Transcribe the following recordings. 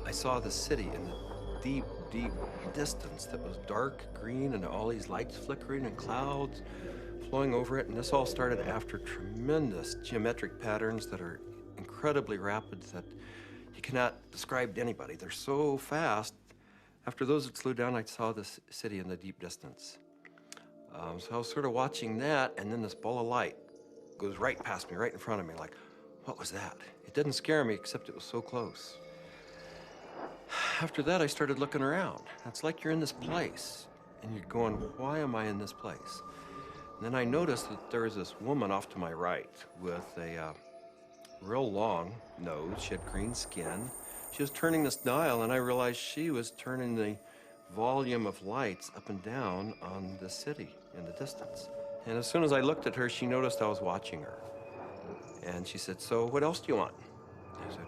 I saw the city in the deep, deep distance that was dark green and all these lights flickering and clouds flowing over it. And this all started after tremendous geometric patterns that are incredibly rapid that you cannot describe to anybody. They're so fast. After those had slowed down, I saw this city in the deep distance. So I was sort of watching that, and then this ball of light goes right past me, right in front of me, like, what was that? It didn't scare me, except it was so close. After that, I started looking around. It's like you're in this place, and you're going, why am I in this place? And then I noticed that there was this woman off to my right with a real long nose. She had green skin. She was turning this dial, and I realized she was turning the volume of lights up and down on the city in the distance. And as soon as I looked at her, she noticed I was watching her. And she said, so what else do you want? I said,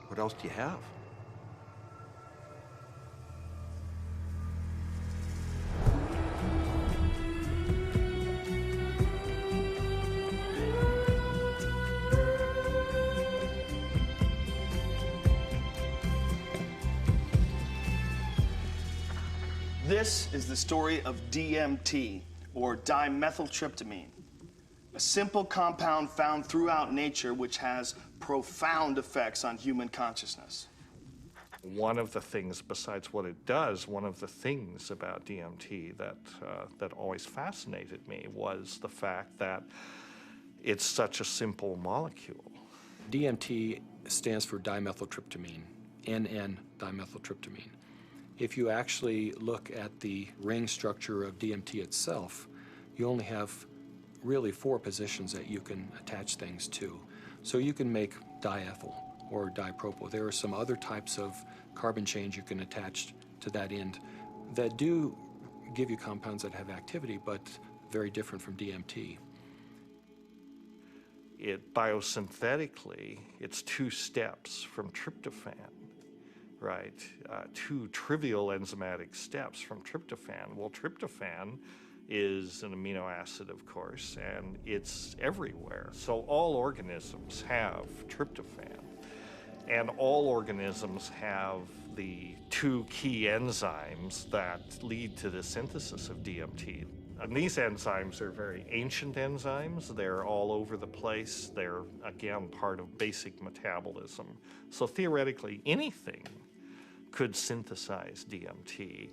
what else do you have? This is the story of DMT, or dimethyltryptamine, a simple compound found throughout nature which has profound effects on human consciousness. One of the things, besides what it does, one of the things about DMT that always fascinated me was the fact that it's such a simple molecule. DMT stands for dimethyltryptamine, N,N-dimethyltryptamine. If you actually look at the ring structure of DMT itself, you only have really 4 positions that you can attach things to. So you can make diethyl or dipropyl. There are some other types of carbon chains you can attach to that end that do give you compounds that have activity, but very different from DMT. It biosynthetically, it's 2 steps from tryptophan. Right, 2 trivial enzymatic steps from tryptophan. Well, tryptophan is an amino acid, of course, and it's everywhere. So all organisms have tryptophan, and all organisms have the 2 key enzymes that lead to the synthesis of DMT. And these enzymes are very ancient enzymes. They're all over the place. They're, again, part of basic metabolism. So theoretically, anything could synthesize DMT.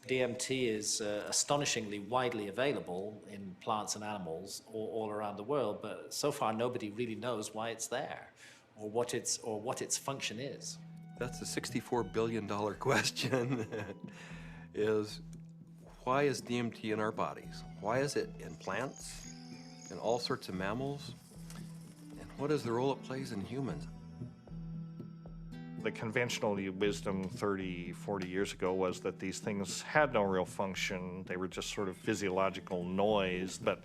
DMT is astonishingly widely available in plants and animals all around the world, but so far nobody really knows why it's there or what its function is. That's the $64 billion question, is why is DMT in our bodies? Why is it in plants, in all sorts of mammals? What is the role it plays in humans? The conventional wisdom 30, 40 years ago was that these things had no real function. They were just sort of physiological noise, but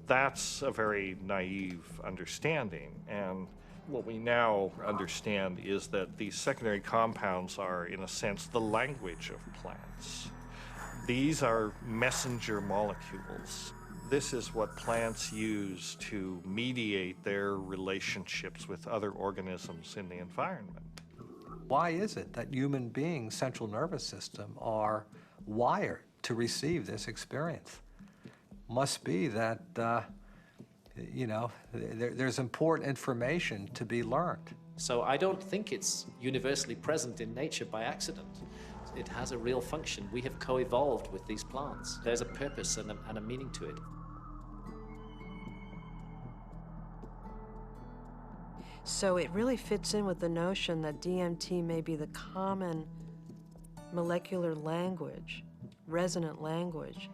that's a very naive understanding. And what we now understand is that these secondary compounds are, in a sense, the language of plants. These are messenger molecules. This is what plants use to mediate their relationships with other organisms in the environment. Why is it that human beings' central nervous system are wired to receive this experience? Must be that, there's important information to be learned. So I don't think it's universally present in nature by accident. It has a real function. We have co-evolved with these plants. There's a purpose and a meaning to it. So it really fits in with the notion that DMT may be the common molecular language, resonant language,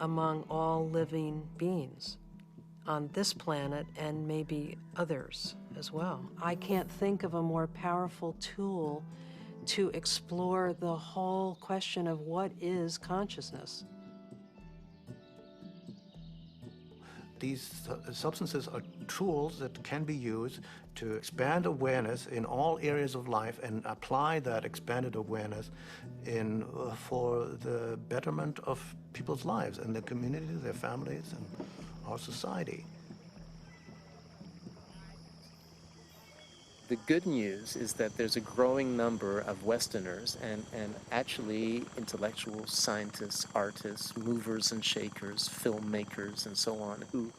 among all living beings on this planet and maybe others as well. I can't think of a more powerful tool to explore the whole question of what is consciousness. These substances are tools that can be used to expand awareness in all areas of life and apply that expanded awareness for the betterment of people's lives and their communities, their families, and our society. The good news is that there's a growing number of Westerners and actually intellectuals, scientists, artists, movers and shakers, filmmakers, and so on, who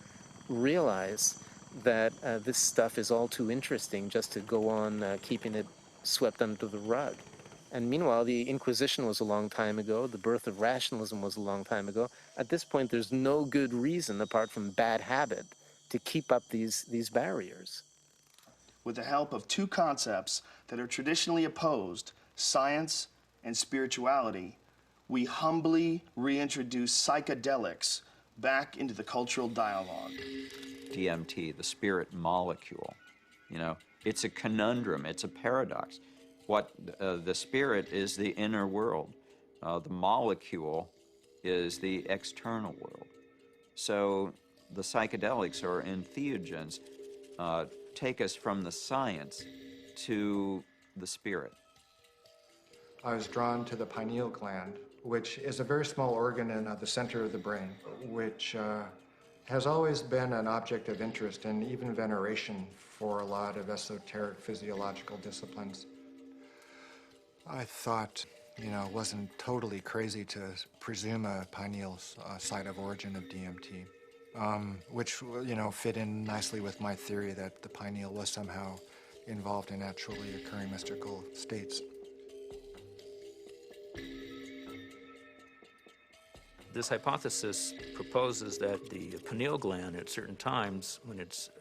realize that this stuff is all too interesting just to go on keeping it swept under the rug. And meanwhile, the Inquisition was a long time ago, the birth of rationalism was a long time ago. At this point, there's no good reason, apart from bad habit, to keep up these barriers. With the help of two concepts that are traditionally opposed, science and spirituality, we humbly reintroduce psychedelics back into the cultural dialogue. DMT, the spirit molecule, you know, it's a conundrum, it's a paradox. What the spirit is the inner world, the molecule is the external world. So the psychedelics or entheogens take us from the science to the spirit. I was drawn to the pineal gland, which is a very small organ in the center of the brain, which has always been an object of interest and even veneration for a lot of esoteric physiological disciplines. I thought, you know, it wasn't totally crazy to presume a pineal site of origin of DMT, which, you know, fit in nicely with my theory that the pineal was somehow involved in naturally occurring mystical states. This hypothesis proposes that the pineal gland at certain times, when it's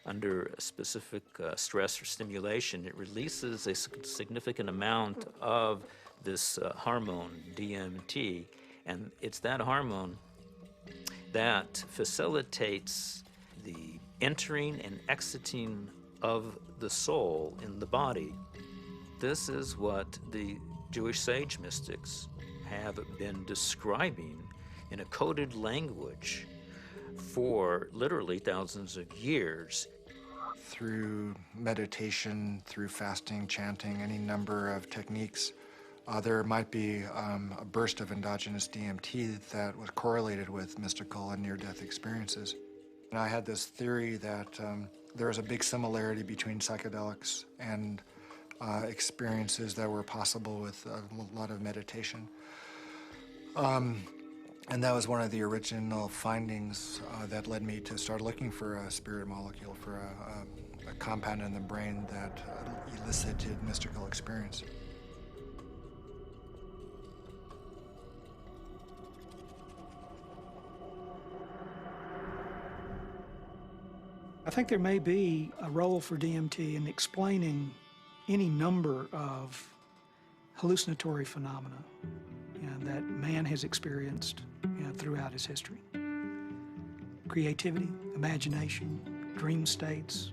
under a specific stress or stimulation, it releases a significant amount of this hormone, DMT, and it's that hormone that facilitates the entering and exiting of the soul in the body. This is what the Jewish sage mystics have been describing in a coded language for literally thousands of years. Through meditation, through fasting, chanting, any number of techniques, there might be a burst of endogenous DMT that was correlated with mystical and near-death experiences. And I had this theory that there was a big similarity between psychedelics and experiences that were possible with a lot of meditation. And that was one of the original findings that led me to start looking for a spirit molecule, for a compound in the brain that elicited mystical experience. I think there may be a role for DMT in explaining any number of hallucinatory phenomena that man has experienced throughout his history. Creativity, imagination, dream states,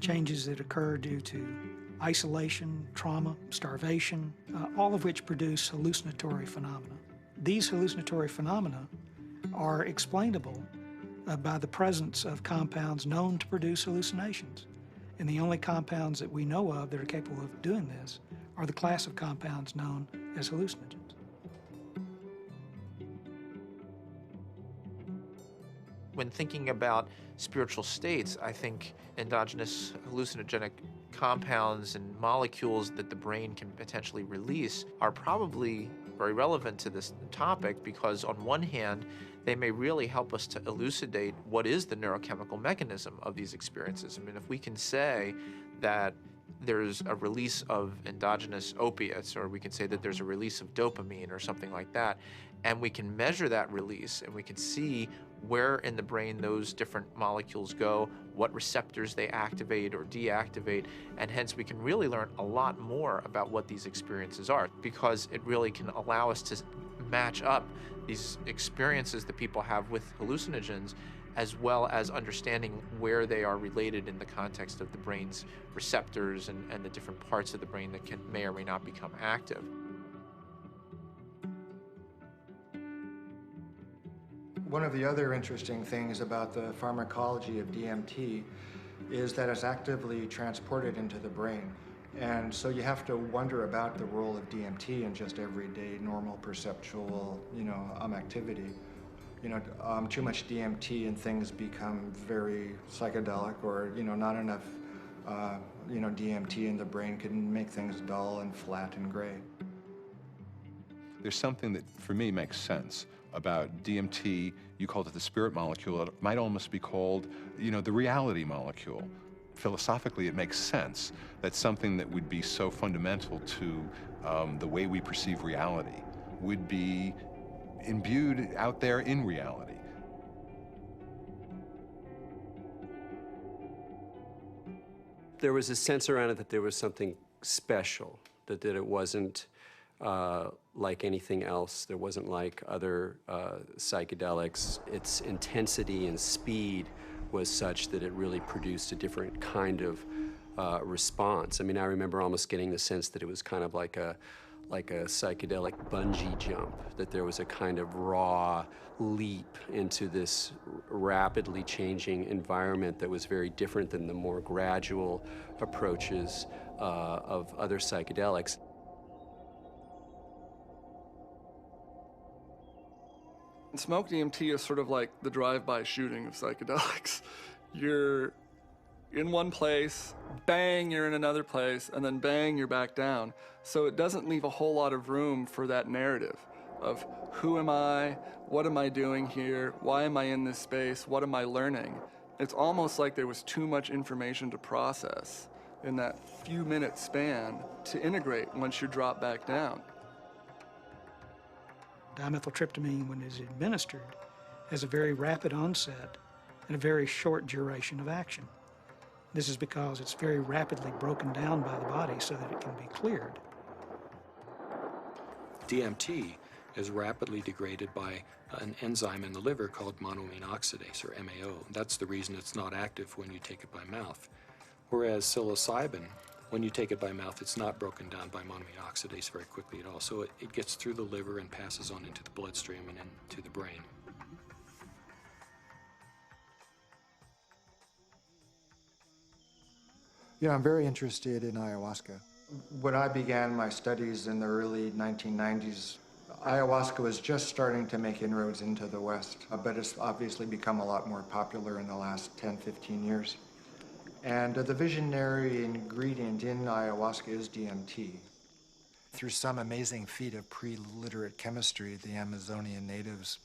changes that occur due to isolation, trauma, starvation, all of which produce hallucinatory phenomena. These hallucinatory phenomena are explainable by the presence of compounds known to produce hallucinations. And the only compounds that we know of that are capable of doing this are the class of compounds known as hallucinogens. When thinking about spiritual states, I think endogenous hallucinogenic compounds and molecules that the brain can potentially release are probably very relevant to this topic, because on one hand, they may really help us to elucidate what is the neurochemical mechanism of these experiences. I mean, if we can say that there's a release of endogenous opiates, or we can say that there's a release of dopamine or something like that, and we can measure that release and we can see where in the brain those different molecules go, what receptors they activate or deactivate, and hence we can really learn a lot more about what these experiences are, because it really can allow us to match up these experiences that people have with hallucinogens, as well as understanding where they are related in the context of the brain's receptors and the different parts of the brain that may or may not become active. One of the other interesting things about the pharmacology of DMT is that it's actively transported into the brain. And so you have to wonder about the role of DMT in just everyday, normal, perceptual, activity. Too much DMT and things become very psychedelic, or, not enough You know, DMT in the brain can make things dull and flat and gray. There's something that, for me, makes sense about DMT. You called it the spirit molecule. It might almost be called, you know, the reality molecule. Philosophically, it makes sense that something that would be so fundamental to the way we perceive reality would be imbued out there in reality. There was a sense around it that there was something special, that it wasn't like anything else. There wasn't like other psychedelics. Its intensity and speed was such that it really produced a different kind of response. I mean, I remember almost getting the sense that it was kind of like a psychedelic bungee jump, that there was a kind of raw leap into this rapidly changing environment that was very different than the more gradual approaches of other psychedelics. Smoke DMT is sort of like the drive-by shooting of psychedelics. You're in one place, bang, you're in another place, and then bang, you're back down. So it doesn't leave a whole lot of room for that narrative of who am I, what am I doing here, why am I in this space, what am I learning? It's almost like there was too much information to process in that few minute span to integrate once you drop back down. Dimethyltryptamine, when it's administered, has a very rapid onset and a very short duration of action. This is because it's very rapidly broken down by the body so that it can be cleared. DMT is rapidly degraded by an enzyme in the liver called monoamine oxidase, or MAO. That's the reason it's not active when you take it by mouth. Whereas psilocybin, when you take it by mouth, it's not broken down by monoamine oxidase very quickly at all. So it gets through the liver and passes on into the bloodstream and into the brain. You know, I'm very interested in ayahuasca. When I began my studies in the early 1990s, ayahuasca was just starting to make inroads into the West, but it's obviously become a lot more popular in the last 10, 15 years. And the visionary ingredient in ayahuasca is DMT. Through some amazing feat of pre-literate chemistry, the Amazonian natives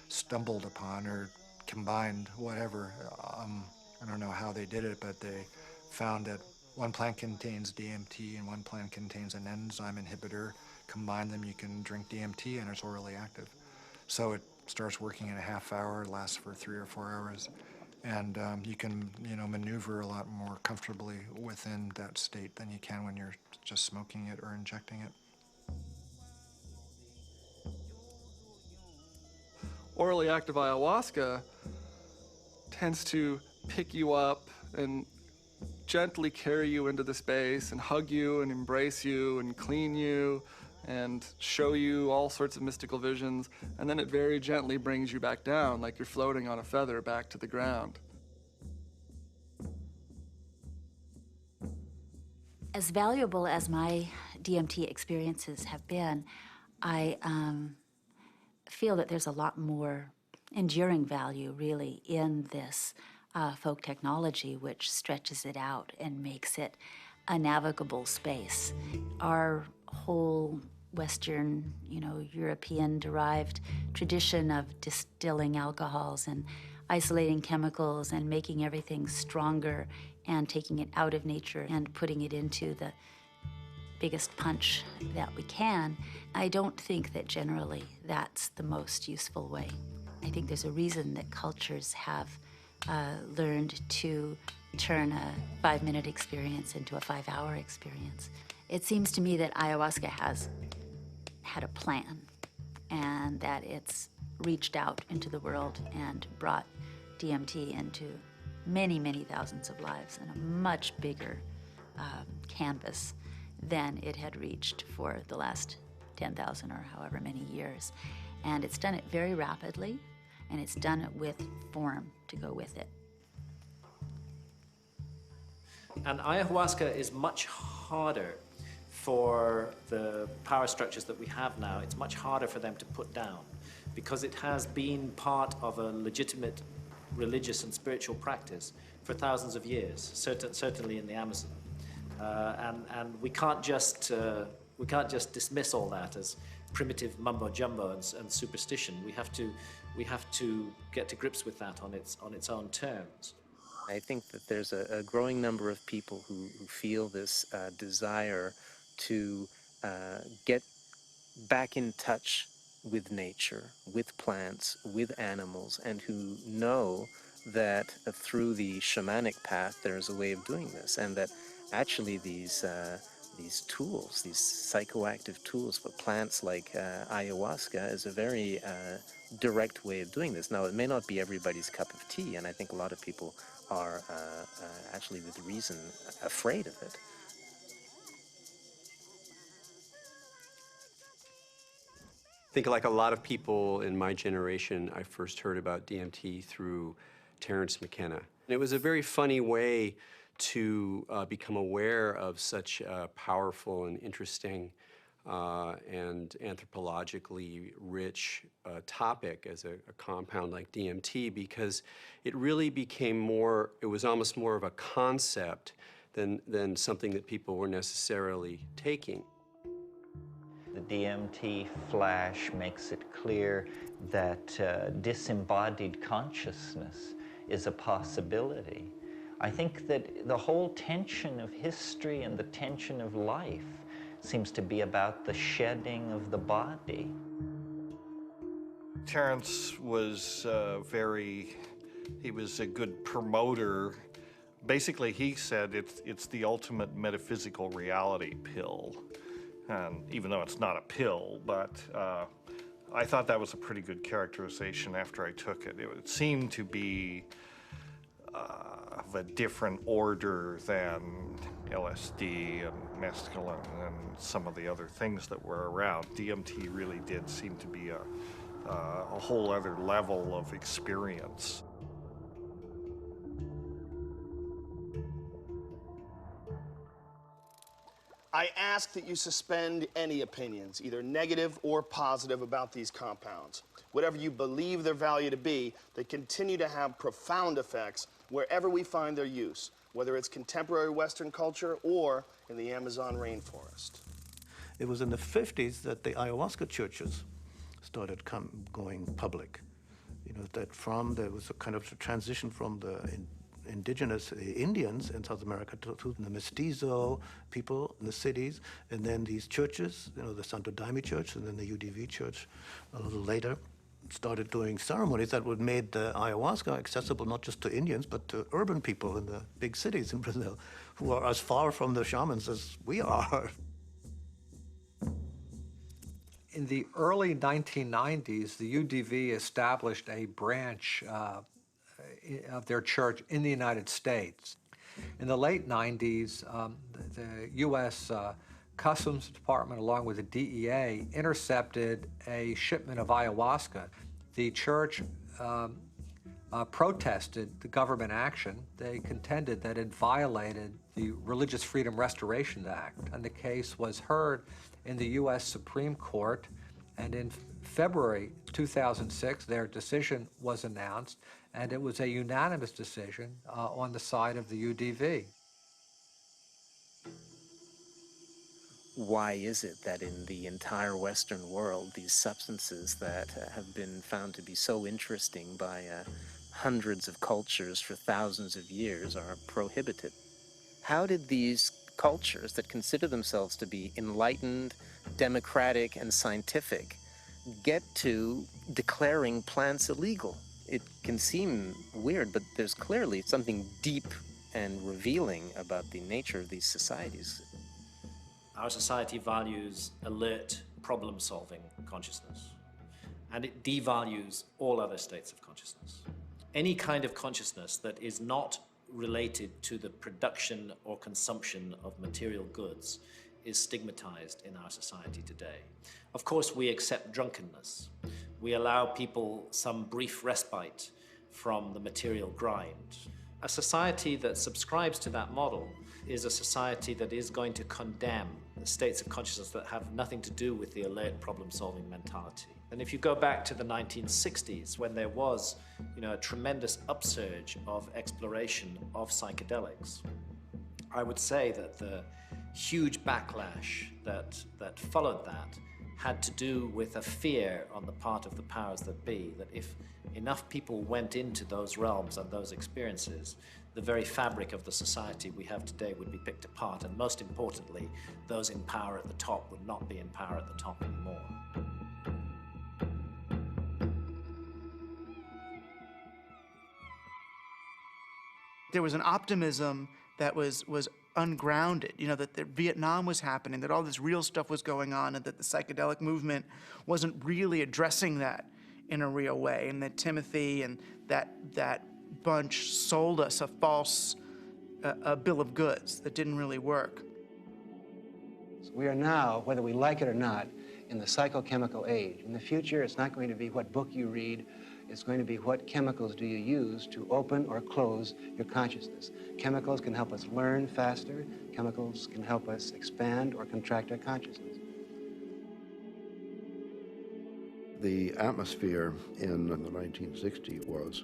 stumbled upon or combined whatever. I don't know how they did it, but they found that one plant contains DMT and one plant contains an enzyme inhibitor. Combine them, you can drink DMT and it's orally active. So it starts working in a half hour, lasts for 3 or 4 hours. And you can, you know, maneuver a lot more comfortably within that state than you can when you're just smoking it or injecting it. Orally active ayahuasca tends to pick you up and gently carry you into the space and hug you and embrace you and clean you and show you all sorts of mystical visions, and then it very gently brings you back down like you're floating on a feather back to the ground. As valuable as my DMT experiences have been, I feel that there's a lot more enduring value, really, in this folk technology, which stretches it out and makes it a navigable space. Our whole Western, European-derived tradition of distilling alcohols and isolating chemicals and making everything stronger and taking it out of nature and putting it into the biggest punch that we can, I don't think that generally that's the most useful way. I think there's a reason that cultures have learned to turn a 5-minute experience into a 5-hour experience. It seems to me that ayahuasca has had a plan and that it's reached out into the world and brought DMT into many, many thousands of lives and a much bigger canvas than it had reached for the last 10,000 or however many years. And it's done it very rapidly, and it's done it with form to go with it. And ayahuasca is much harder for the power structures that we have now. It's much harder for them to put down because it has been part of a legitimate religious and spiritual practice for thousands of years, certainly in the Amazon. And we can't just dismiss all that as primitive mumbo jumbo and superstition. We have to get to grips with that on its own terms. I think that there's a growing number of people who feel this desire to get back in touch with nature, with plants, with animals, and who know that through the shamanic path there's a way of doing this, and that actually these tools, these psychoactive tools for plants like ayahuasca is a very direct way of doing this. Now, it may not be everybody's cup of tea, and I think a lot of people are actually with reason afraid of it. I think like a lot of people in my generation, I first heard about DMT through Terence McKenna. It was a very funny way to become aware of such a powerful and interesting and anthropologically rich topic as a compound like DMT, because it really became more, it was almost more of a concept than something that people were necessarily taking. The DMT flash makes it clear that disembodied consciousness is a possibility. I think that the whole tension of history and the tension of life seems to be about the shedding of the body. Terence was he was a good promoter. Basically, he said it's the ultimate metaphysical reality pill. And even though it's not a pill, but I thought that was a pretty good characterization after I took it. It seemed to be of a different order than LSD and mescaline and some of the other things that were around. DMT really did seem to be a whole other level of experience. I ask that you suspend any opinions, either negative or positive, about these compounds. Whatever you believe their value to be, they continue to have profound effects wherever we find their use, whether it's contemporary Western culture or in the Amazon rainforest. It was in the 50s that the ayahuasca churches started going public. You know, there was a kind of transition from the indigenous Indians in South America to the mestizo people in the cities, and then these churches, you know, the Santo Daime Church and then the UDV Church a little later, started doing ceremonies that would made the ayahuasca accessible not just to Indians, but to urban people in the big cities in Brazil, who are as far from the shamans as we are. In the early 1990s, the UDV established a branch of their church in the United States. In the late 90s, the U.S. Customs Department, along with the DEA, intercepted a shipment of ayahuasca. The church protested the government action. They contended that it violated the Religious Freedom Restoration Act, and the case was heard in the U.S. Supreme Court, and in February 2006, their decision was announced, and it was a unanimous decision on the side of the UDV. Why is it that in the entire Western world, these substances that have been found to be so interesting by hundreds of cultures for thousands of years are prohibited? How did these cultures that consider themselves to be enlightened, democratic, and scientific get to declaring plants illegal? It can seem weird, but there's clearly something deep and revealing about the nature of these societies. Our society values alert, problem-solving consciousness, and it devalues all other states of consciousness. Any kind of consciousness that is not related to the production or consumption of material goods is stigmatized in our society today. Of course, we accept drunkenness. We allow people some brief respite from the material grind. A society that subscribes to that model is a society that is going to condemn states of consciousness that have nothing to do with the alert problem-solving mentality. And if you go back to the 1960s, when there was, a tremendous upsurge of exploration of psychedelics, I would say that the huge backlash that followed that had to do with a fear on the part of the powers that be, that if enough people went into those realms and those experiences, the very fabric of the society we have today would be picked apart, and most importantly, those in power at the top would not be in power at the top anymore. There was an optimism that was ungrounded, that Vietnam was happening, that all this real stuff was going on, and that the psychedelic movement wasn't really addressing that in a real way, and that Timothy and that bunch sold us a false bill of goods that didn't really work. So we are now, whether we like it or not, in the psychochemical age. In the future, it's not going to be what book you read, it's going to be what chemicals do you use to open or close your consciousness. Chemicals can help us learn faster. Chemicals can help us expand or contract our consciousness. The atmosphere in the 1960s was,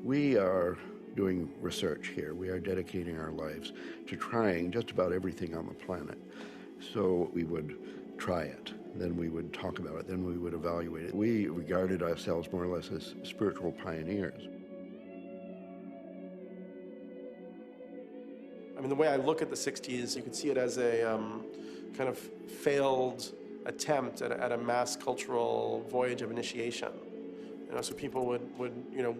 we are doing research here. We are dedicating our lives to trying just about everything on the planet. So we would try it, then we would talk about it, then we would evaluate it. We regarded ourselves more or less as spiritual pioneers. I mean, the way I look at the 60s, you can see it as a kind of failed attempt at a mass cultural voyage of initiation. So people would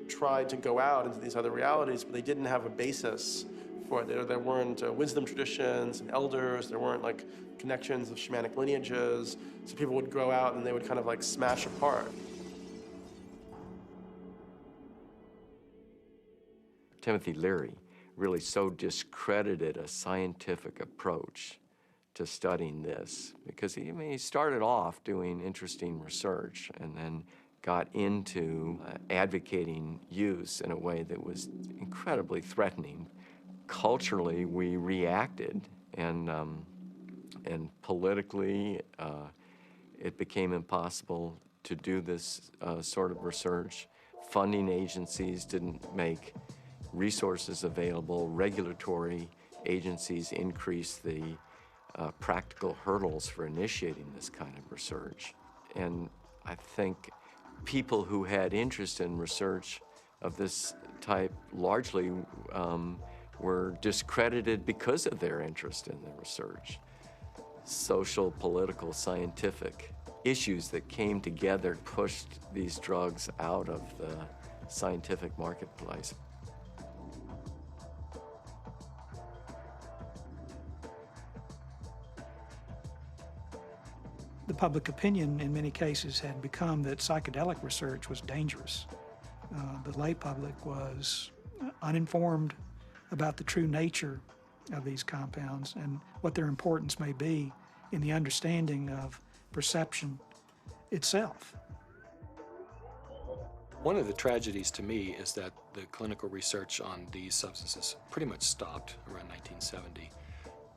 try to go out into these other realities, but they didn't have a basis for it. There weren't wisdom traditions and elders. There weren't like connections of shamanic lineages. So people would go out and they would kind of like smash apart. Timothy Leary really so discredited a scientific approach to studying this, because he started off doing interesting research and then got into advocating use in a way that was incredibly threatening. Culturally, we reacted, and politically, it became impossible to do this sort of research. Funding agencies didn't make resources available. Regulatory agencies increased the practical hurdles for initiating this kind of research. And I think people who had interest in research of this type largely were discredited because of their interest in the research. Social, political, scientific issues that came together pushed these drugs out of the scientific marketplace. The public opinion in many cases had become that psychedelic research was dangerous. The lay public was uninformed about the true nature of these compounds and what their importance may be in the understanding of perception itself. One of the tragedies to me is that the clinical research on these substances pretty much stopped around 1970.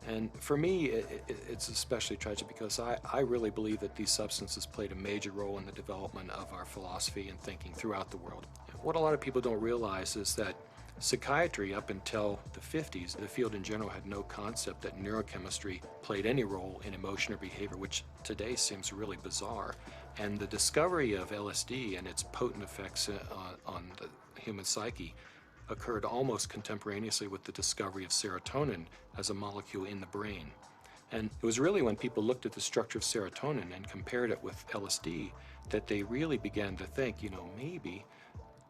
And for me, it's especially tragic because I really believe that these substances played a major role in the development of our philosophy and thinking throughout the world. What a lot of people don't realize is that psychiatry, up until the 50s, the field in general had no concept that neurochemistry played any role in emotion or behavior, which today seems really bizarre. And the discovery of LSD and its potent effects on the human psyche occurred almost contemporaneously with the discovery of serotonin as a molecule in the brain. And it was really when people looked at the structure of serotonin and compared it with LSD that they really began to think, maybe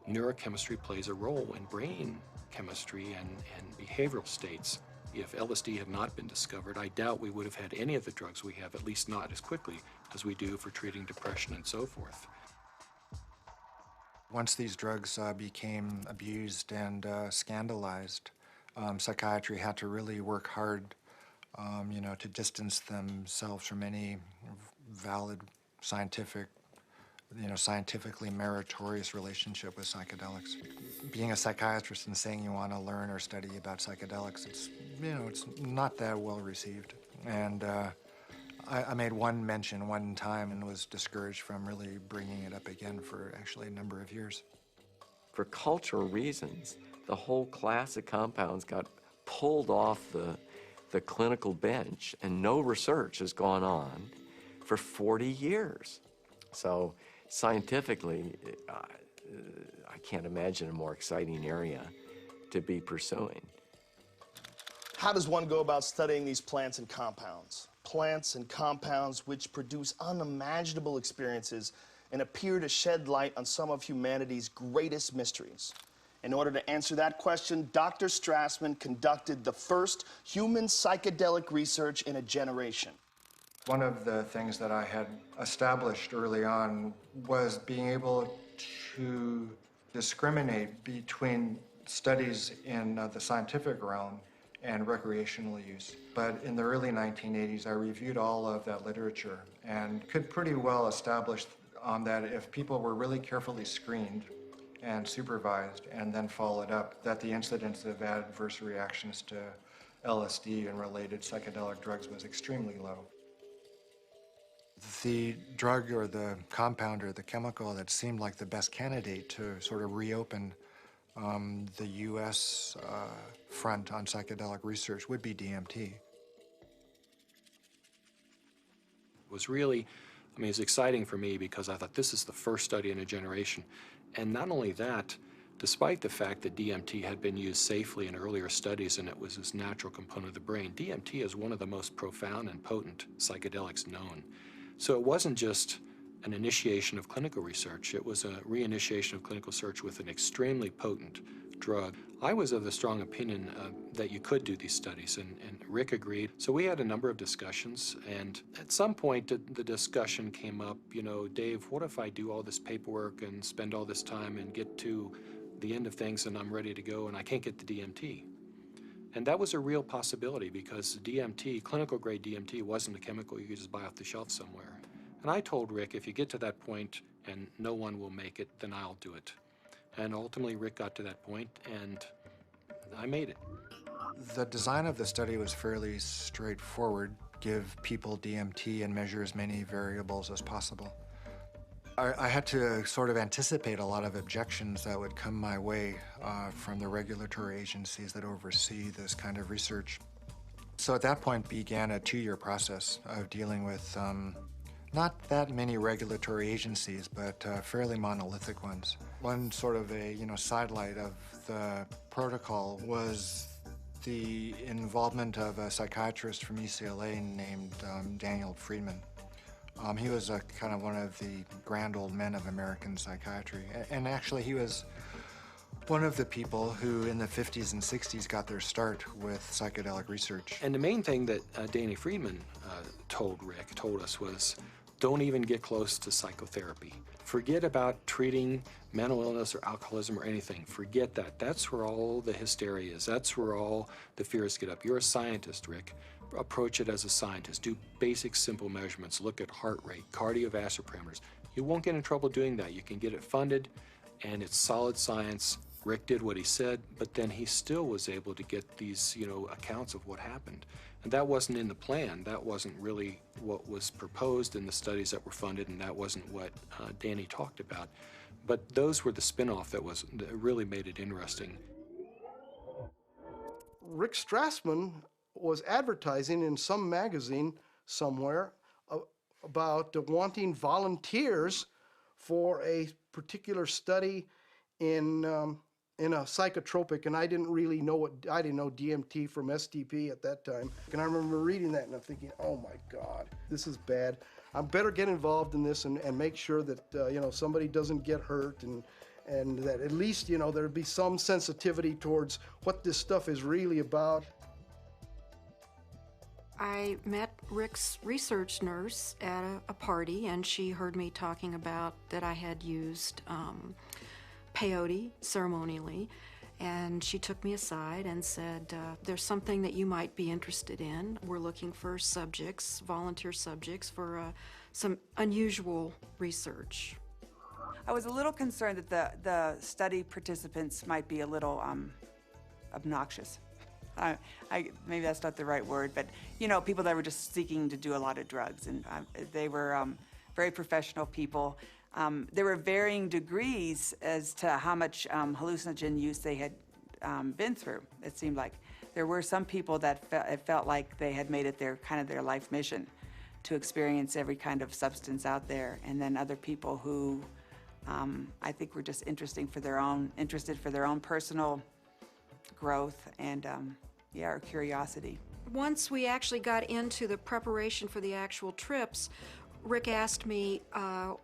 neurochemistry plays a role in brain chemistry and behavioral states. If LSD had not been discovered, I doubt we would have had any of the drugs we have, at least not as quickly as we do for treating depression and so forth. Once these drugs became abused and scandalized, psychiatry had to really work hard, to distance themselves from any valid scientific scientifically meritorious relationship with psychedelics. Being a psychiatrist and saying you want to learn or study about psychedelics, it's not that well received. And I made one mention one time and was discouraged from really bringing it up again for actually a number of years. For cultural reasons, the whole class of compounds got pulled off the clinical bench, and no research has gone on for 40 years. So scientifically, I can't imagine a more exciting area to be pursuing. How does one go about studying these plants and compounds? Plants and compounds which produce unimaginable experiences and appear to shed light on some of humanity's greatest mysteries. In order to answer that question, Dr. Strassman conducted the first human psychedelic research in a generation. One of the things that I had established early on was being able to discriminate between studies in the scientific realm and recreational use. But in the early 1980s, I reviewed all of that literature and could pretty well establish that if people were really carefully screened and supervised and then followed up, that the incidence of adverse reactions to LSD and related psychedelic drugs was extremely low. The drug or the compound or the chemical that seemed like the best candidate to sort of reopen the U.S. Front on psychedelic research would be DMT. It was really, it was exciting for me because I thought this is the first study in a generation. And not only that, despite the fact that DMT had been used safely in earlier studies and it was this natural component of the brain, DMT is one of the most profound and potent psychedelics known. So it wasn't just an initiation of clinical research, it was a reinitiation of clinical research with an extremely potent drug. I was of the strong opinion that you could do these studies, and Rick agreed. So we had a number of discussions, and at some point the discussion came up, Dave, what if I do all this paperwork and spend all this time and get to the end of things and I'm ready to go and I can't get the DMT? And that was a real possibility because DMT, clinical grade DMT, wasn't a chemical you could just buy off the shelf somewhere. And I told Rick, if you get to that point and no one will make it, then I'll do it. And ultimately Rick got to that point and I made it. The design of the study was fairly straightforward. Give people DMT and measure as many variables as possible. I had to sort of anticipate a lot of objections that would come my way from the regulatory agencies that oversee this kind of research. So at that point began a 2-year process of dealing with not that many regulatory agencies, but fairly monolithic ones. One sort of a sidelight of the protocol was the involvement of a psychiatrist from UCLA named Daniel Friedman. He was kind of one of the grand old men of American psychiatry. And actually, he was one of the people who in the 50s and 60s got their start with psychedelic research. And the main thing that Danny Friedman told us was, don't even get close to psychotherapy. Forget about treating mental illness or alcoholism or anything. Forget that. That's where all the hysteria is. That's where all the fears get up. You're a scientist, Rick. Approach it as a scientist. Do basic, simple measurements. Look at heart rate, cardiovascular parameters. You won't get in trouble doing that. You can get it funded, and it's solid science. Rick did what he said, but then he still was able to get these, accounts of what happened. And that wasn't in the plan. That wasn't really what was proposed in the studies that were funded, and that wasn't what Danny talked about. But those were the spin-off that really made it interesting. Rick Strassman was advertising in some magazine somewhere about wanting volunteers for a particular study in a psychotropic, and I didn't really know I didn't know DMT from STP at that time. And I remember reading that and I'm thinking, oh my God, this is bad. I better get involved in this and make sure that somebody doesn't get hurt and that at least there'd be some sensitivity towards what this stuff is really about. I met Rick's research nurse at a party, and she heard me talking about that I had used peyote ceremonially, and she took me aside and said, there's something that you might be interested in. We're looking for subjects, volunteer subjects, for some unusual research. I was a little concerned that the study participants might be a little obnoxious. Maybe that's not the right word, but you know, people that were just seeking to do a lot of drugs, and they were very professional people. There were varying degrees as to how much hallucinogen use they had been through. It seemed like there were some people that it felt like they had made it their life mission to experience every kind of substance out there, and then other people who I think were just interested for their own personal growth and or curiosity. Once we actually got into the preparation for the actual trips, Rick asked me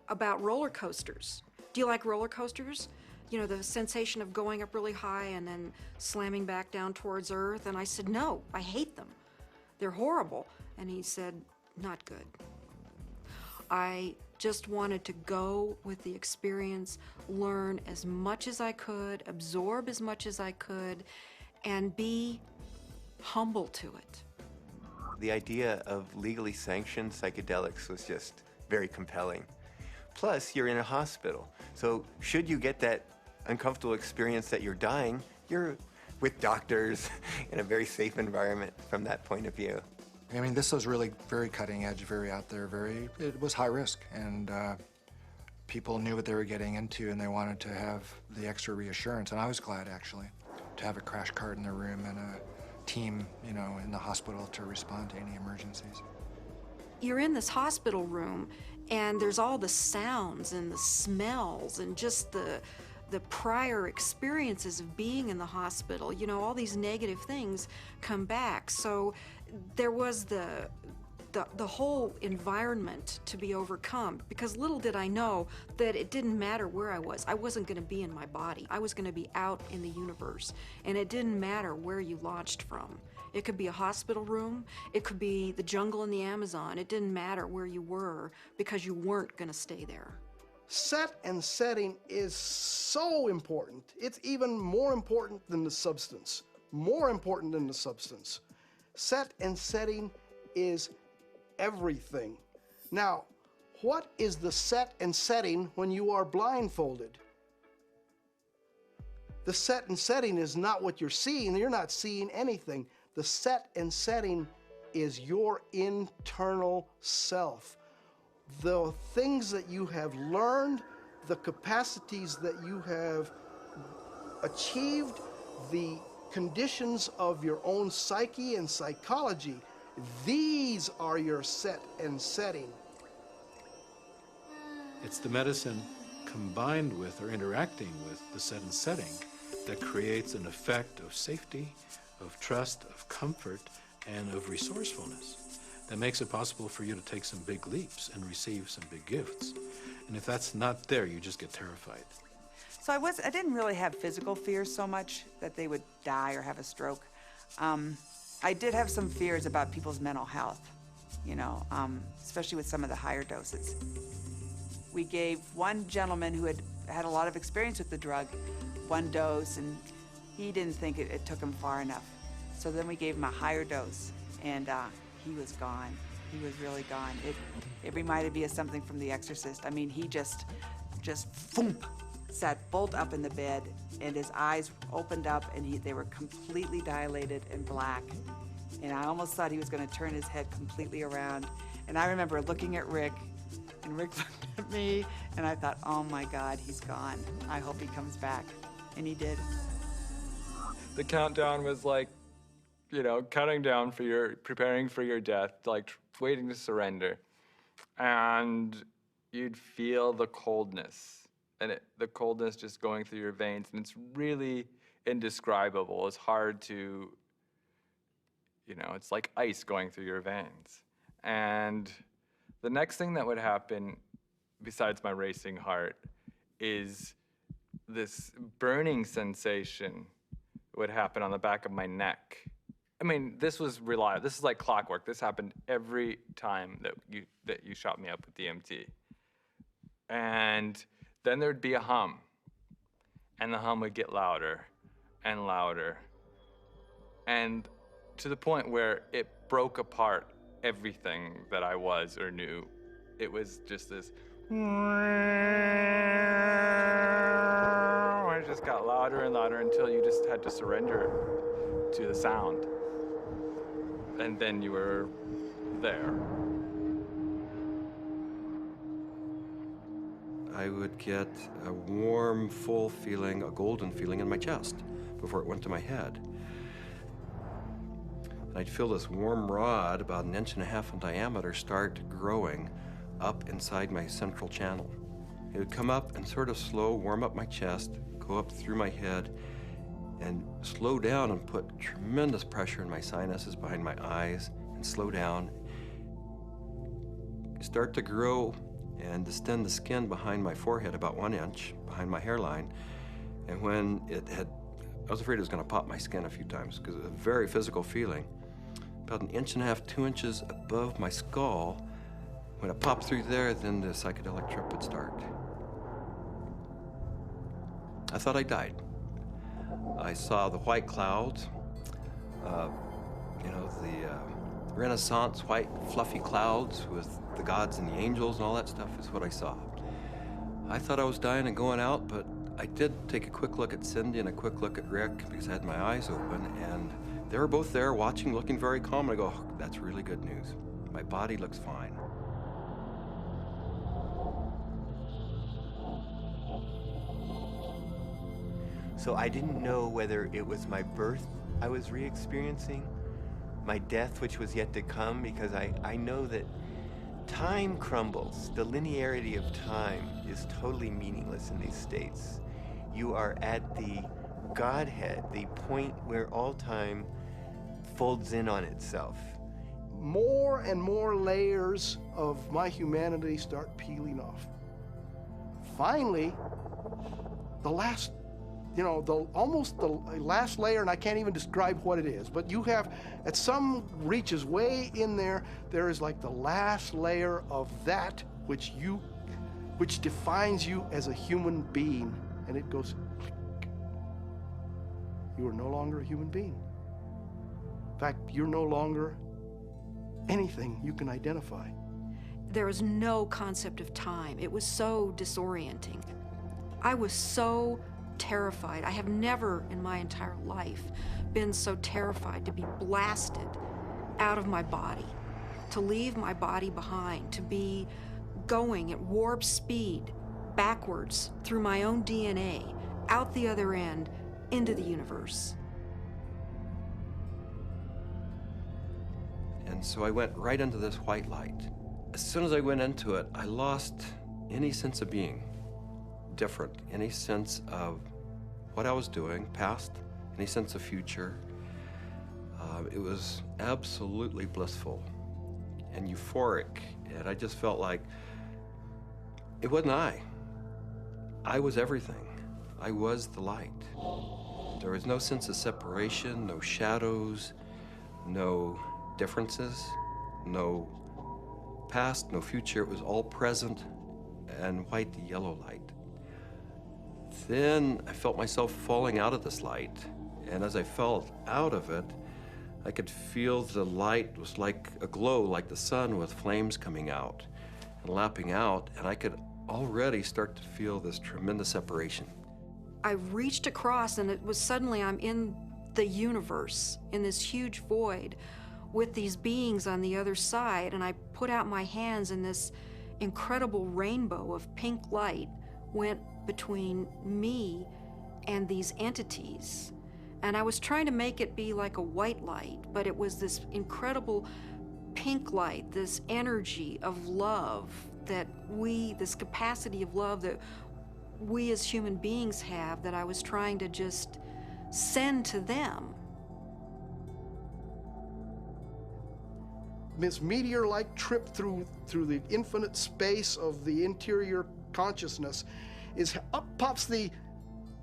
about roller coasters. Do you like roller coasters? You know, the sensation of going up really high and then slamming back down towards Earth. And I said, no, I hate them. They're horrible. And he said, not good. I just wanted to go with the experience, learn as much as I could, absorb as much as I could, and be humble to it. The idea of legally sanctioned psychedelics was just very compelling. Plus, you're in a hospital, so should you get that uncomfortable experience that you're dying, you're with doctors in a very safe environment from that point of view. I mean, this was really very cutting edge, very out there, it was high risk, and people knew what they were getting into, and they wanted to have the extra reassurance, and I was glad, actually, to have a crash cart in the room and a team, you know, in the hospital to respond to any emergencies. You're in this hospital room, and there's all the sounds and the smells and just the prior experiences of being in the hospital. You know, all these negative things come back. So there was the whole environment to be overcome, because little did I know that it didn't matter where I was. I wasn't going to be in my body. I was going to be out in the universe, and it didn't matter where you launched from. It could be a hospital room, it could be the jungle in the Amazon. It didn't matter where you were, because you weren't going to stay there. Set and setting is so important. It's even more important than the substance. More important than the substance. Set and setting is everything. Now, what is the set and setting when you are blindfolded? The set and setting is not what you're seeing. You're not seeing anything. The set and setting is your internal self. The things that you have learned, the capacities that you have achieved, the conditions of your own psyche and psychology, these are your set and setting. It's the medicine combined with or interacting with the set and setting that creates an effect of safety, of trust, of comfort, and of resourcefulness that makes it possible for you to take some big leaps and receive some big gifts. And if that's not there, you just get terrified. So I didn't really have physical fears so much that they would die or have a stroke. I did have some fears about people's mental health, you know, especially with some of the higher doses. We gave one gentleman who had a lot of experience with the drug one dose, and he didn't think it took him far enough. So then we gave him a higher dose, and he was gone. He was really gone. It reminded me of something from The Exorcist. I mean, he just thump, sat bolt up in the bed, and his eyes opened up, and they were completely dilated and black. And I almost thought he was going to turn his head completely around. And I remember looking at Rick, and Rick looked at me, and I thought, oh my God, he's gone. I hope he comes back. And he did. The countdown was like, you know, counting down preparing for your death, like waiting to surrender. And you'd feel the coldness, and the coldness just going through your veins, and it's really indescribable. It's hard to, you know, it's like ice going through your veins. And the next thing that would happen, besides my racing heart, is this burning sensation would happen on the back of my neck. I mean, this was reliable. This is like clockwork. This happened every time that you shot me up with DMT. And then there'd be a hum, and the hum would get louder and louder, and to the point where it broke apart everything that I was or knew. It was just this It just got louder and louder until you just had to surrender to the sound. And then you were there. I would get a warm, full feeling, a golden feeling in my chest before it went to my head. And I'd feel this warm rod, about 1.5 inches in diameter, start growing up inside my central channel. It would come up and sort of slow, warm up my chest, go up through my head, and slow down and put tremendous pressure in my sinuses behind my eyes, and slow down. Start to grow and distend the skin behind my forehead about 1 inch, behind my hairline. And when it had, I was afraid it was gonna pop my skin a few times because it was a very physical feeling. About 1.5 inches, 2 inches above my skull, when it popped through there, then the psychedelic trip would start. I thought I died. I saw the white clouds, you know, the Renaissance white fluffy clouds with the gods and the angels and all that stuff is what I saw. I thought I was dying and going out, but I did take a quick look at Cindy and a quick look at Rick because I had my eyes open, and they were both there watching, looking very calm. And I go, oh, that's really good news. My body looks fine. So I didn't know whether it was my birth I was re-experiencing, my death which was yet to come, because I know that time crumbles. The linearity of time is totally meaningless in these states. You are at the Godhead, the point where all time folds in on itself. More and more layers of my humanity start peeling off. Finally, the last, you know, almost the last layer, and I can't even describe what it is, but you have, at some reaches way in there, there is like the last layer of that which defines you as a human being, and it goes click. You are no longer a human being. In fact, you're no longer anything you can identify. There was no concept of time. It was so disorienting. I was so terrified. I have never in my entire life been so terrified to be blasted out of my body, to leave my body behind, to be going at warp speed backwards through my own DNA, out the other end, into the universe. And so I went right into this white light. As soon as I went into it, I lost any sense of being different, any sense of what I was doing, past, any sense of future. It was absolutely blissful and euphoric, and I just felt like it wasn't I. I was everything. I was the light. There was no sense of separation, no shadows, no differences, no past, no future. It was all present and white to yellow light. Then I felt myself falling out of this light, and as I fell out of it, I could feel the light was like a glow, like the sun with flames coming out and lapping out, and I could already start to feel this tremendous separation. I reached across, and it was suddenly I'm in the universe, in this huge void, with these beings on the other side, and I put out my hands, and this incredible rainbow of pink light went between me and these entities. And I was trying to make it be like a white light, but it was this incredible pink light, this energy of love that this capacity of love that we as human beings have, that I was trying to just send to them. This meteor-like trip through the infinite space of the interior consciousness is up pops the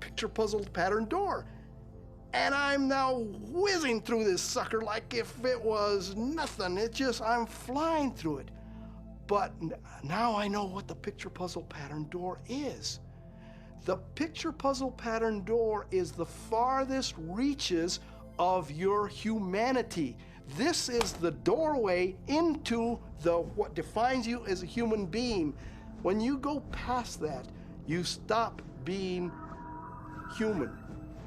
picture puzzle pattern door. And I'm now whizzing through this sucker like if it was nothing. I'm flying through it. But now I know what the picture puzzle pattern door is. The picture puzzle pattern door is the farthest reaches of your humanity. This is the doorway into what defines you as a human being. When you go past that, you stop being human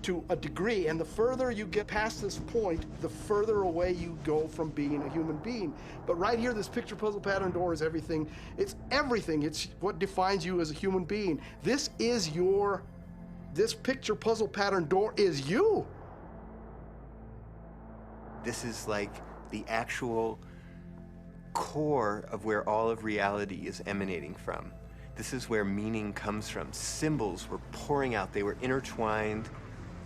to a degree, and the further you get past this point, the further away you go from being a human being. But right here, this picture puzzle pattern door is everything. It's everything. It's what defines you as a human being. This picture puzzle pattern door is you. This is like the actual core of where all of reality is emanating from. This is where meaning comes from. Symbols were pouring out. They were intertwined.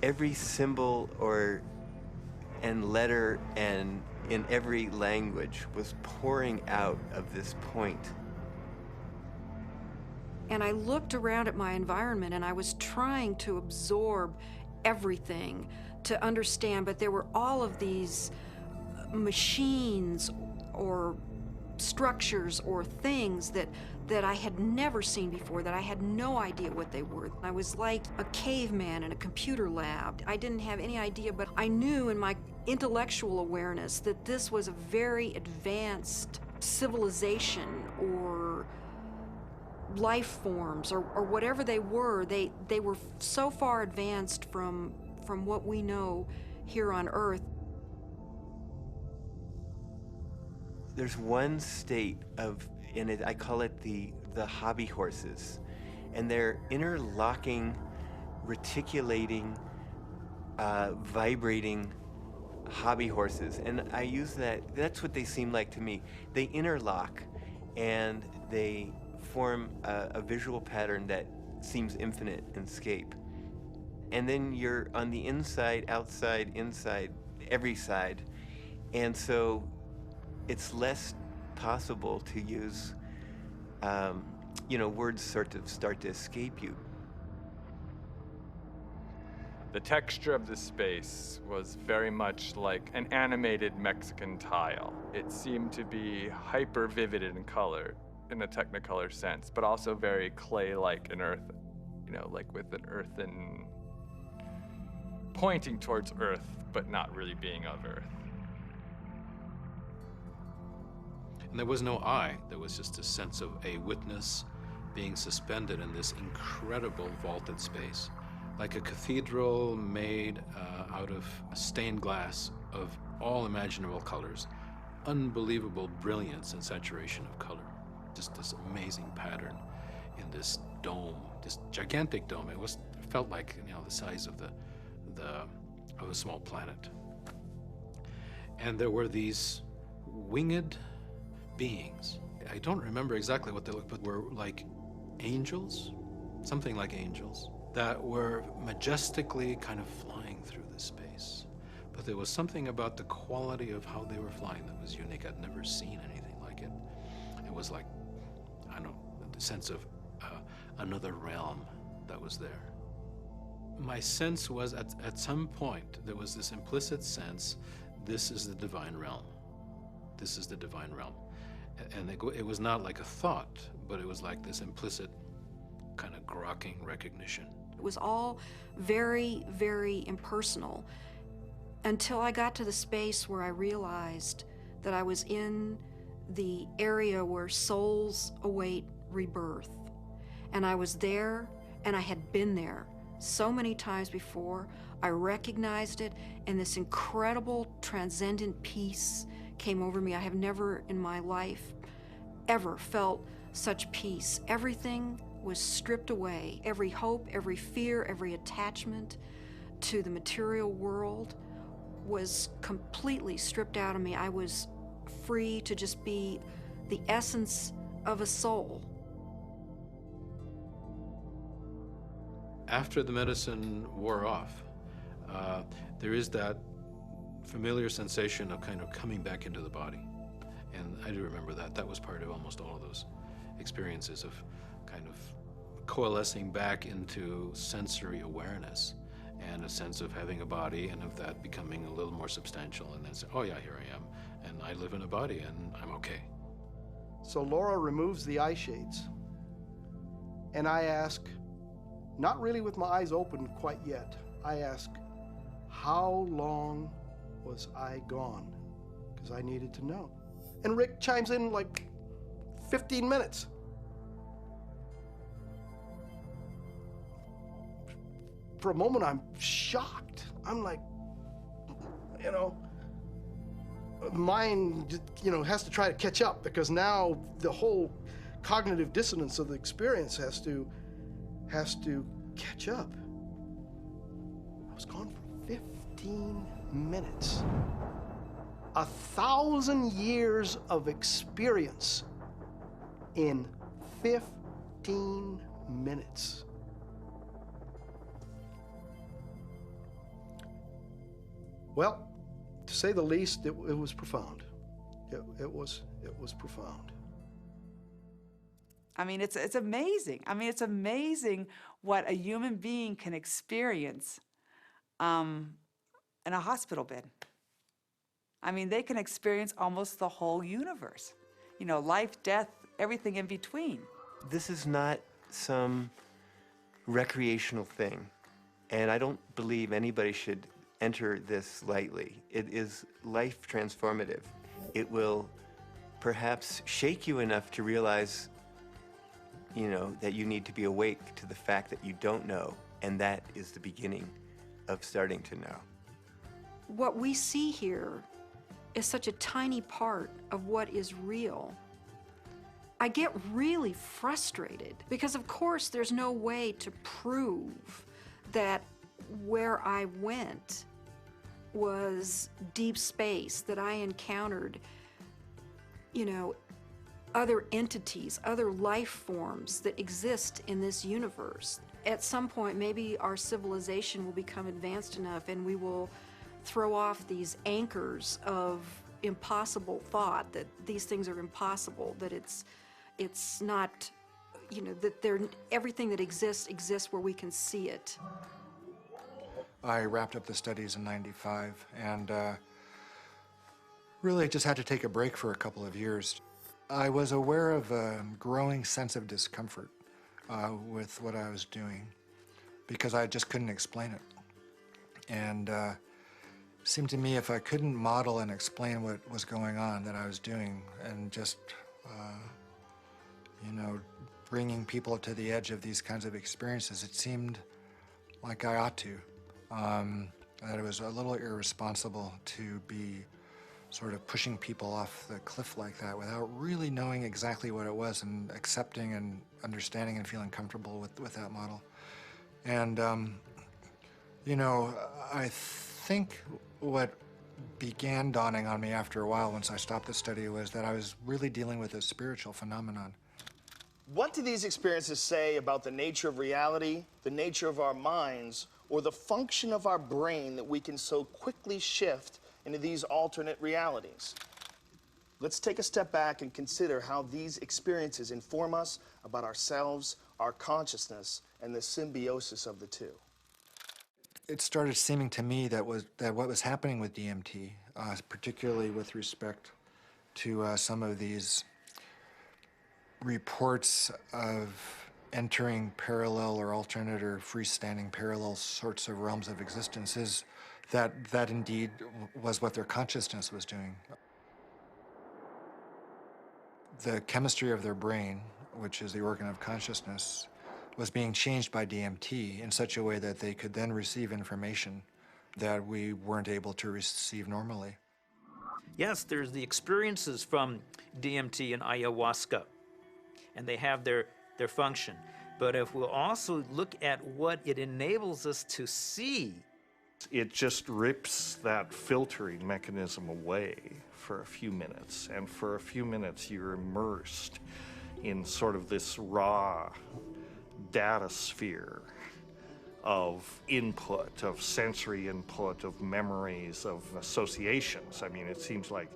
Every symbol and letter and in every language was pouring out of this point. And I looked around at my environment and I was trying to absorb everything, to understand, but there were all of these machines or structures or things that I had never seen before, that I had no idea what they were. I was like a caveman in a computer lab. I didn't have any idea, but I knew in my intellectual awareness that this was a very advanced civilization or life forms or whatever they were. They were so far advanced from what we know here on Earth. There's one state in it, I call it the hobby horses, and they're interlocking, reticulating, vibrating hobby horses, and I use that's what they seem like to me. They interlock, and they form a visual pattern that seems infinite in scape. And then you're on the inside, outside, inside, every side, and so it's less possible to use, words sort of start to escape you. The texture of the space was very much like an animated Mexican tile. It seemed to be hyper vivid in color, in a Technicolor sense, but also very clay-like and earth, like with an earthen, pointing towards earth, but not really being of earth. And there was no I. There was just a sense of a witness being suspended in this incredible vaulted space, like a cathedral made out of stained glass of all imaginable colors, unbelievable brilliance and saturation of color. Just this amazing pattern in this dome, this gigantic dome. It felt like the size of of a small planet. And there were these winged beings. I don't remember exactly what they looked, but were like angels, something like angels, that were majestically kind of flying through the space. But there was something about the quality of how they were flying that was unique. I'd never seen anything like it. It was like, I don't know, the sense of another realm that was there. My sense was at some point there was this implicit sense, this is the divine realm. This is the divine realm. And it was not like a thought, but it was like this implicit kind of grokking recognition. It was all very, very impersonal until I got to the space where I realized that I was in the area where souls await rebirth. And I was there, and I had been there so many times before. I recognized it, and this incredible transcendent peace came over me. I have never in my life ever felt such peace. Everything was stripped away. Every hope, every fear, every attachment to the material world was completely stripped out of me. I was free to just be the essence of a soul. After the medicine wore off, there is that familiar sensation of kind of coming back into the body. And I do remember that. That was part of almost all of those experiences of kind of coalescing back into sensory awareness and a sense of having a body and of that becoming a little more substantial, and then say, oh yeah, here I am, and I live in a body and I'm okay. So Laura removes the eye shades, and I ask, not really with my eyes open quite yet, I ask, how long was I gone? Because I needed to know. And Rick chimes in like 15 minutes. for a moment, I'm shocked. I'm like, you know, mind, you know, has to try to catch up, because now the whole cognitive dissonance of the experience has to catch up. I was gone for 15 minutes. 1,000 years of experience in 15 minutes. Well, to say the least, it was profound. It was profound. I mean, it's amazing. I mean, it's amazing what a human being can experience in a hospital bed. I mean, they can experience almost the whole universe. You know, life, death, everything in between. This is not some recreational thing, and I don't believe anybody should enter this lightly. It is life transformative. It will perhaps shake you enough to realize, you know, that you need to be awake to the fact that you don't know, and that is the beginning of starting to know. What we see here is such a tiny part of what is real. I get really frustrated because, of course, there's no way to prove that where I went was deep space, that I encountered, you know, other entities, other life forms that exist in this universe. At some point, maybe our civilization will become advanced enough and we will throw off these anchors of impossible thought, that these things are impossible, that it's not, you know, that everything that exists where we can see it. I wrapped up the studies in '95 and really just had to take a break for a couple of years. I was aware of a growing sense of discomfort with what I was doing because I just couldn't explain it. And it seemed to me if I couldn't model and explain what was going on that I was doing and just, you know, bringing people to the edge of these kinds of experiences, it seemed like I ought to. That it was a little irresponsible to be sort of pushing people off the cliff like that without really knowing exactly what it was and accepting and understanding and feeling comfortable with that model. And, you know, I think what began dawning on me after a while once I stopped the study was that I was really dealing with a spiritual phenomenon. What do these experiences say about the nature of reality, the nature of our minds, or the function of our brain that we can so quickly shift into these alternate realities? Let's take a step back and consider how these experiences inform us about ourselves, our consciousness, and the symbiosis of the two. It started seeming to me that what was happening with DMT, particularly with respect to some of these reports of entering parallel or alternate or freestanding parallel sorts of realms of existence, is that indeed was what their consciousness was doing. The chemistry of their brain, which is the organ of consciousness, was being changed by DMT in such a way that they could then receive information that we weren't able to receive normally. Yes, there's the experiences from DMT and ayahuasca, and they have their function. But if we'll also look at what it enables us to see, it just rips that filtering mechanism away for a few minutes, and for a few minutes you're immersed in sort of this raw data sphere of input, of sensory input, of memories, of associations. I mean, it seems like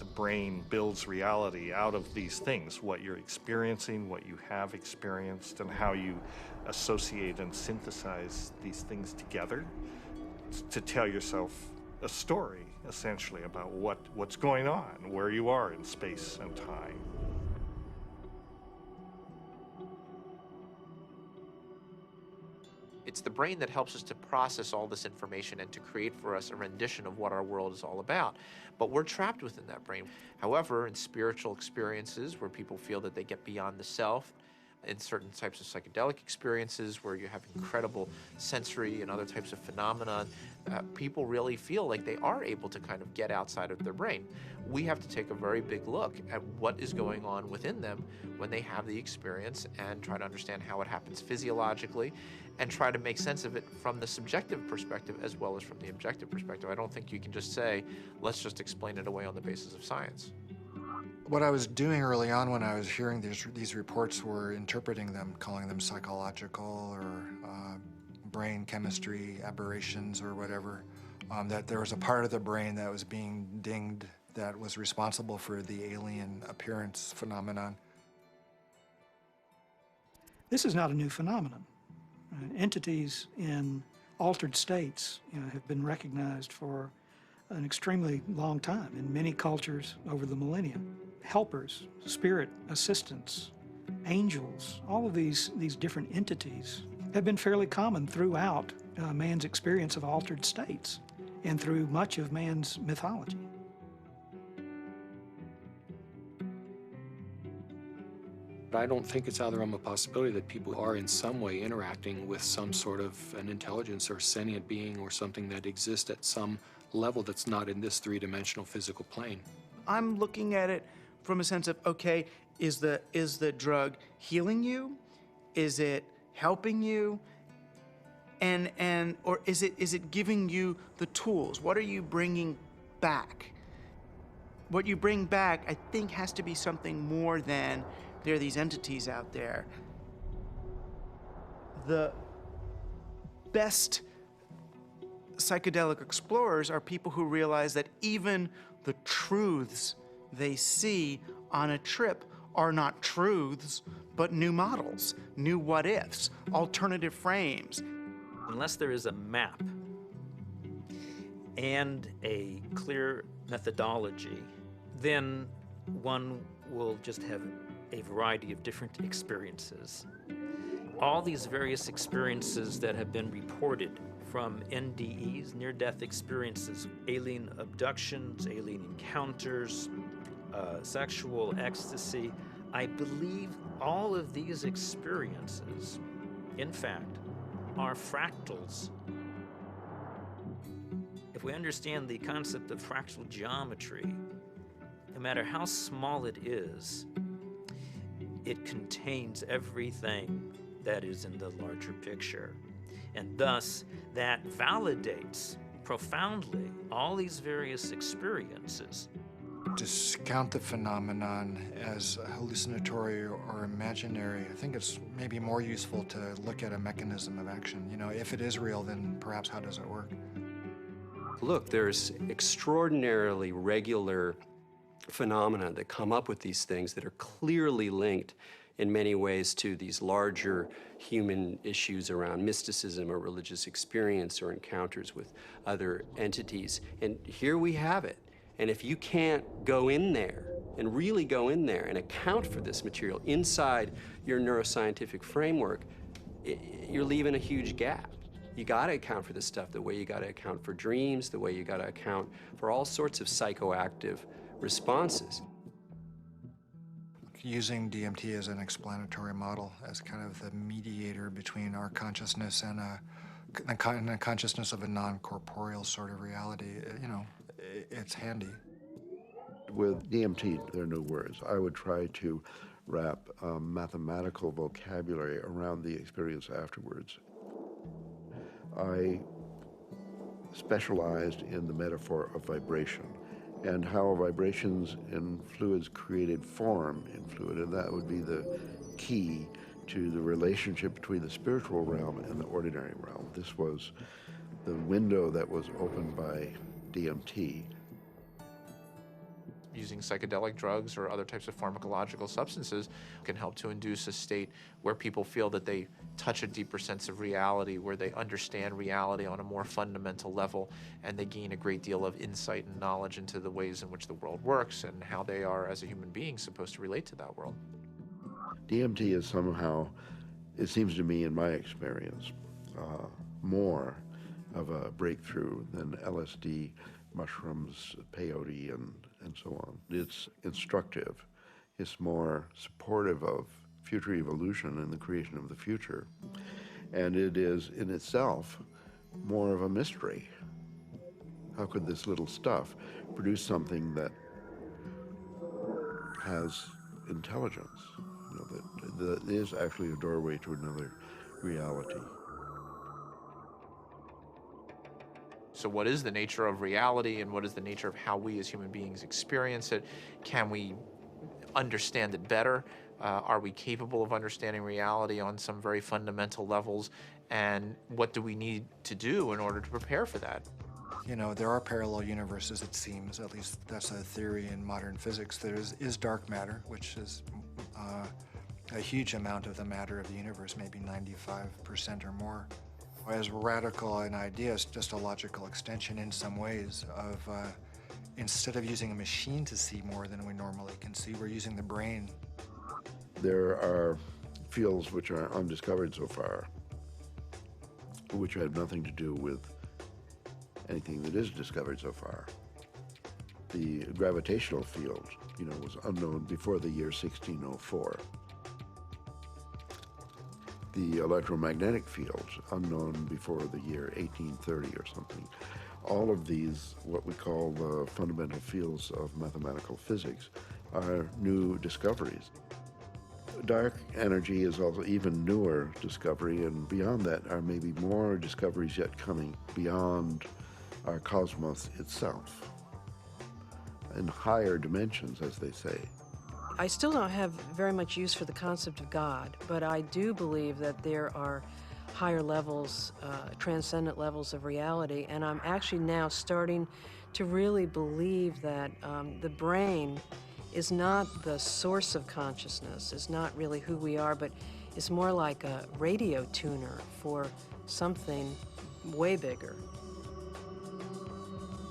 the brain builds reality out of these things, what you're experiencing, what you have experienced, and how you associate and synthesize these things together to tell yourself a story, essentially, about what's going on, where you are in space and time. It's the brain that helps us to process all this information and to create for us a rendition of what our world is all about. But we're trapped within that brain. However, in spiritual experiences where people feel that they get beyond the self, in certain types of psychedelic experiences where you have incredible sensory and other types of phenomena, people really feel like they are able to kind of get outside of their brain. We have to take a very big look at what is going on within them when they have the experience and try to understand how it happens physiologically and try to make sense of it from the subjective perspective as well as from the objective perspective. I don't think you can just say, let's just explain it away on the basis of science. What I was doing early on when I was hearing these reports were interpreting them, calling them psychological or brain chemistry aberrations or whatever, that there was a part of the brain that was being dinged that was responsible for the alien appearance phenomenon. This is not a new phenomenon. Entities in altered states, have been recognized for an extremely long time in many cultures over the millennia. Helpers, spirit assistants, angels, all of these different entities have been fairly common throughout man's experience of altered states and through much of man's mythology. I don't think it's out of the realm of possibility that people are in some way interacting with some sort of an intelligence or sentient being or something that exists at some level that's not in this three-dimensional physical plane. I'm looking at it from a sense of, okay, is the drug healing you? Is it helping you? Or is it giving you the tools? What are you bringing back? What you bring back, I think, has to be something more than there are these entities out there. The best psychedelic explorers are people who realize that even the truths they see on a trip are not truths, but new models, new what-ifs, alternative frames. Unless there is a map and a clear methodology, then one will just have a variety of different experiences. All these various experiences that have been reported from NDEs, near-death experiences, alien abductions, alien encounters, sexual ecstasy, I believe all of these experiences, in fact, are fractals. If we understand the concept of fractal geometry, no matter how small it is, it contains everything that is in the larger picture. And thus, that validates profoundly all these various experiences. Discount the phenomenon as hallucinatory or imaginary. I think it's maybe more useful to look at a mechanism of action. If it is real, then perhaps how does it work? Look, there's extraordinarily regular phenomena that come up with these things that are clearly linked in many ways to these larger human issues around mysticism or religious experience or encounters with other entities. And here we have it. And if you can't go in there and really go in there and account for this material inside your neuroscientific framework, you're leaving a huge gap. You gotta account for this stuff the way you gotta account for dreams, the way you gotta account for all sorts of psychoactive responses. Using DMT as an explanatory model, as kind of the mediator between our consciousness and the consciousness of a non-corporeal sort of reality, it's handy. With DMT, there are no words. I would try to wrap mathematical vocabulary around the experience afterwards. I specialized in the metaphor of vibration and how vibrations in fluids created form in fluid, and that would be the key to the relationship between the spiritual realm and the ordinary realm. This was the window that was opened by DMT. Using psychedelic drugs or other types of pharmacological substances can help to induce a state where people feel that they touch a deeper sense of reality, where they understand reality on a more fundamental level, and they gain a great deal of insight and knowledge into the ways in which the world works and how they are, as a human being, supposed to relate to that world. DMT is somehow, it seems to me in my experience, more of a breakthrough than LSD, mushrooms, peyote, and so on. It's instructive. It's more supportive of future evolution and the creation of the future. And it is in itself more of a mystery. How could this little stuff produce something that has intelligence, that is actually a doorway to another reality? So what is the nature of reality, and what is the nature of how we as human beings experience it? Can we understand it better? Are we capable of understanding reality on some very fundamental levels? And what do we need to do in order to prepare for that? You know, there are parallel universes, it seems, at least that's a theory in modern physics. There is dark matter, which is a huge amount of the matter of the universe, maybe 95% or more. As radical an idea, it's just a logical extension in some ways of, instead of using a machine to see more than we normally can see, we're using the brain. There are fields which are undiscovered so far, which have nothing to do with anything that is discovered so far. The gravitational field, was unknown before the year 1604. The electromagnetic field, unknown before the year 1830 or something. All of these, what we call the fundamental fields of mathematical physics, are new discoveries. Dark energy is also even newer discovery, and beyond that are maybe more discoveries yet coming beyond our cosmos itself, in higher dimensions, as they say. I still don't have very much use for the concept of God, but I do believe that there are higher levels, transcendent levels of reality, and I'm actually now starting to really believe that the brain is not the source of consciousness, is not really who we are, but is more like a radio tuner for something way bigger.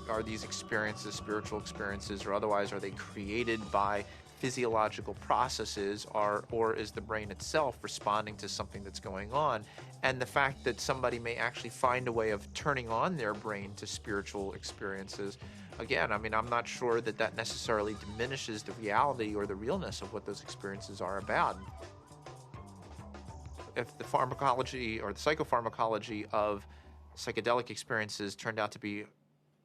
Are these experiences, spiritual experiences or otherwise, are they created by physiological processes, or is the brain itself responding to something that's going on? And the fact that somebody may actually find a way of turning on their brain to spiritual experiences, again, I mean, I'm not sure that that necessarily diminishes the reality or the realness of what those experiences are about. If the pharmacology or the psychopharmacology of psychedelic experiences turned out to be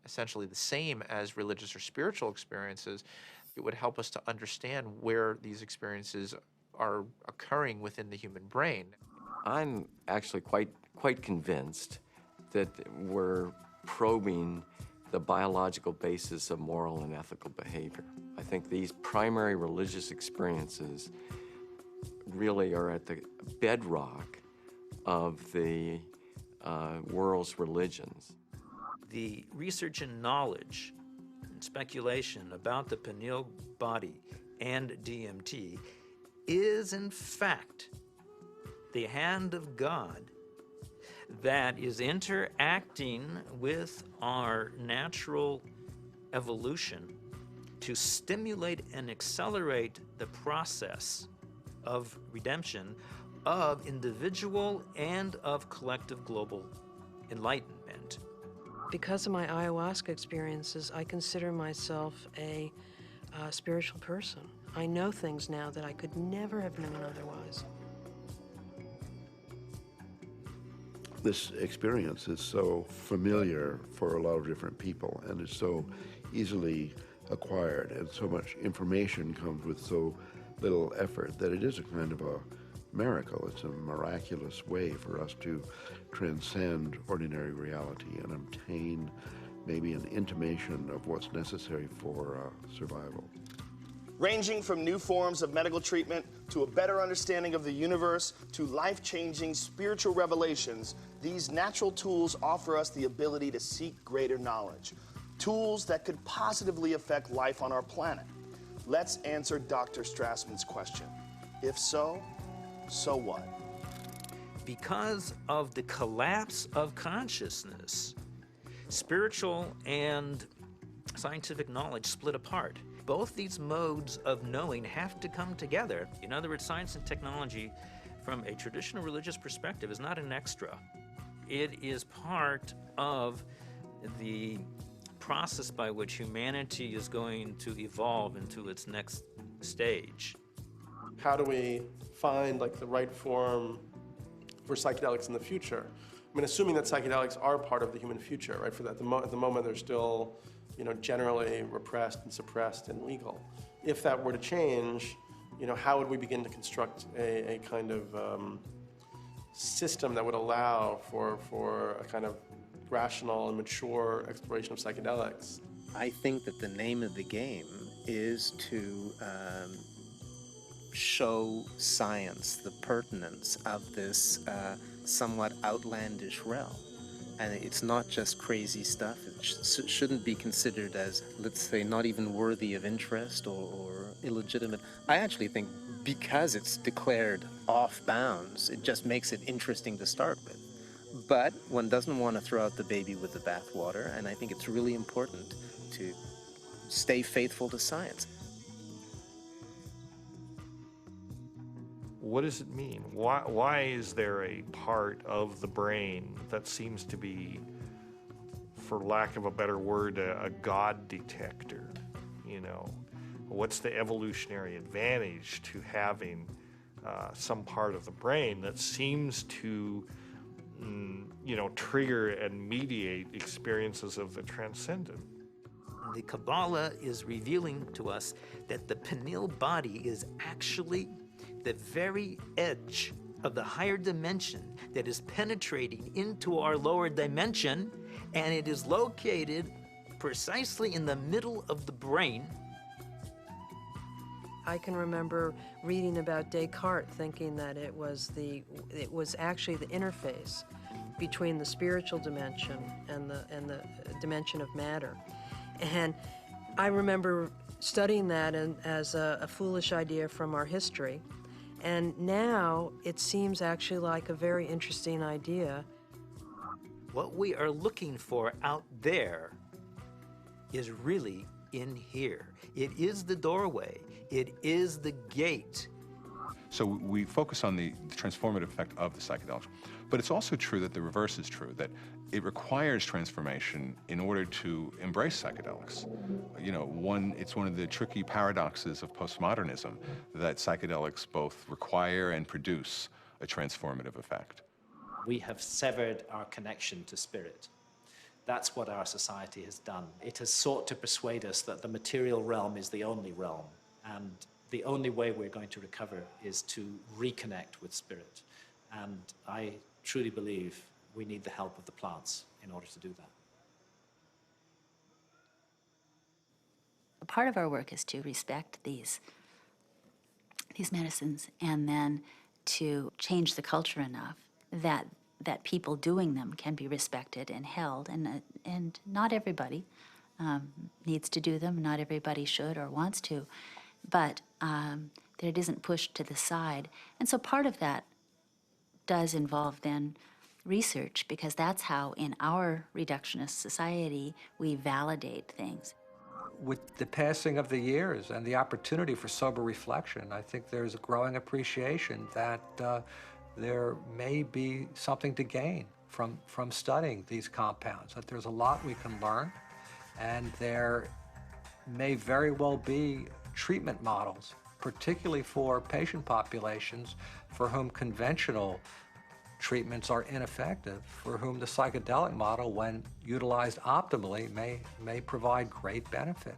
essentially the same as religious or spiritual experiences, it would help us to understand where these experiences are occurring within the human brain. I'm actually quite convinced that we're probing the biological basis of moral and ethical behavior. I think these primary religious experiences really are at the bedrock of the world's religions. The research and knowledge and speculation about the pineal body and DMT is in fact the hand of God that is interacting with our natural evolution to stimulate and accelerate the process of redemption of individual and of collective global enlightenment. Because of my ayahuasca experiences, I consider myself a spiritual person. I know things now that I could never have known otherwise. This experience is so familiar for a lot of different people, and is so easily acquired, and so much information comes with so little effort that it is a kind of a miracle. It's a miraculous way for us to transcend ordinary reality and obtain maybe an intimation of what's necessary for survival. Ranging from new forms of medical treatment to a better understanding of the universe to life-changing spiritual revelations, these natural tools offer us the ability to seek greater knowledge. Tools that could positively affect life on our planet. Let's answer Dr. Strassman's question. If so, so what? Because of the collapse of consciousness, spiritual and scientific knowledge split apart. Both these modes of knowing have to come together. In other words, science and technology, from a traditional religious perspective, is not an extra. It is part of the process by which humanity is going to evolve into its next stage. How do we find like the right form for psychedelics in the future? I mean, assuming that psychedelics are part of the human future, right? For that, at the moment, they're still, generally repressed and suppressed and legal. If that were to change, how would we begin to construct a kind of system that would allow for a kind of rational and mature exploration of psychedelics? I think that the name of the game is to show science the pertinence of this somewhat outlandish realm. And it's not just crazy stuff. It shouldn't be considered as, let's say, not even worthy of interest or illegitimate. I actually think because it's declared off bounds, it just makes it interesting to start with. But one doesn't want to throw out the baby with the bathwater, and I think it's really important to stay faithful to science. What does it mean? Why is there a part of the brain that seems to be, for lack of a better word, a God detector? What's the evolutionary advantage to having some part of the brain that seems to, trigger and mediate experiences of the transcendent? The Kabbalah is revealing to us that the pineal body is actually the very edge of the higher dimension that is penetrating into our lower dimension, and it is located precisely in the middle of the brain. I can remember reading about Descartes thinking that it was actually the interface between the spiritual dimension and the dimension of matter. And I remember studying that as a foolish idea from our history. And now it seems actually like a very interesting idea. What we are looking for out there is really in here. It is the doorway. It is the gate. So we focus on the transformative effect of the psychedelics. But it's also true that the reverse is true, that it requires transformation in order to embrace psychedelics. It's one of the tricky paradoxes of postmodernism that psychedelics both require and produce a transformative effect. We have severed our connection to spirit. That's what our society has done. It has sought to persuade us that the material realm is the only realm, and the only way we're going to recover is to reconnect with spirit. And I truly believe we need the help of the plants in order to do that. Part of our work is to respect these medicines and then to change the culture enough that people doing them can be respected and held. And not everybody needs to do them. Not everybody should or wants to. But that it isn't pushed to the side. And so part of that does involve then research, because that's how in our reductionist society we validate things. With the passing of the years and the opportunity for sober reflection, I think there's a growing appreciation that there may be something to gain from studying these compounds, that there's a lot we can learn, and there may very well be treatment models, particularly for patient populations for whom conventional treatments are ineffective, for whom the psychedelic model, when utilized optimally, may provide great benefit.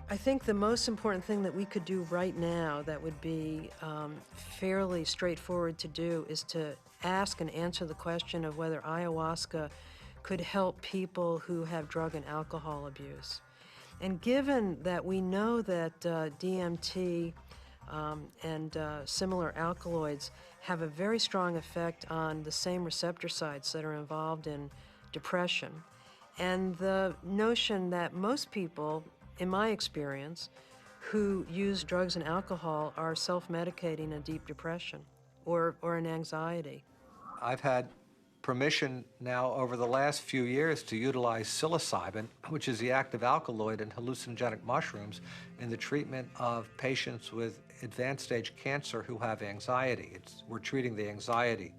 I think the most important thing that we could do right now that would be fairly straightforward to do is to ask and answer the question of whether ayahuasca could help people who have drug and alcohol abuse. And given that we know that DMT and similar alkaloids have a very strong effect on the same receptor sites that are involved in depression, and the notion that most people, in my experience, who use drugs and alcohol are self-medicating a deep depression or an anxiety. I've had permission now over the last few years to utilize psilocybin, which is the active alkaloid in hallucinogenic mushrooms, in the treatment of patients with advanced stage cancer who have anxiety. We're treating the anxiety,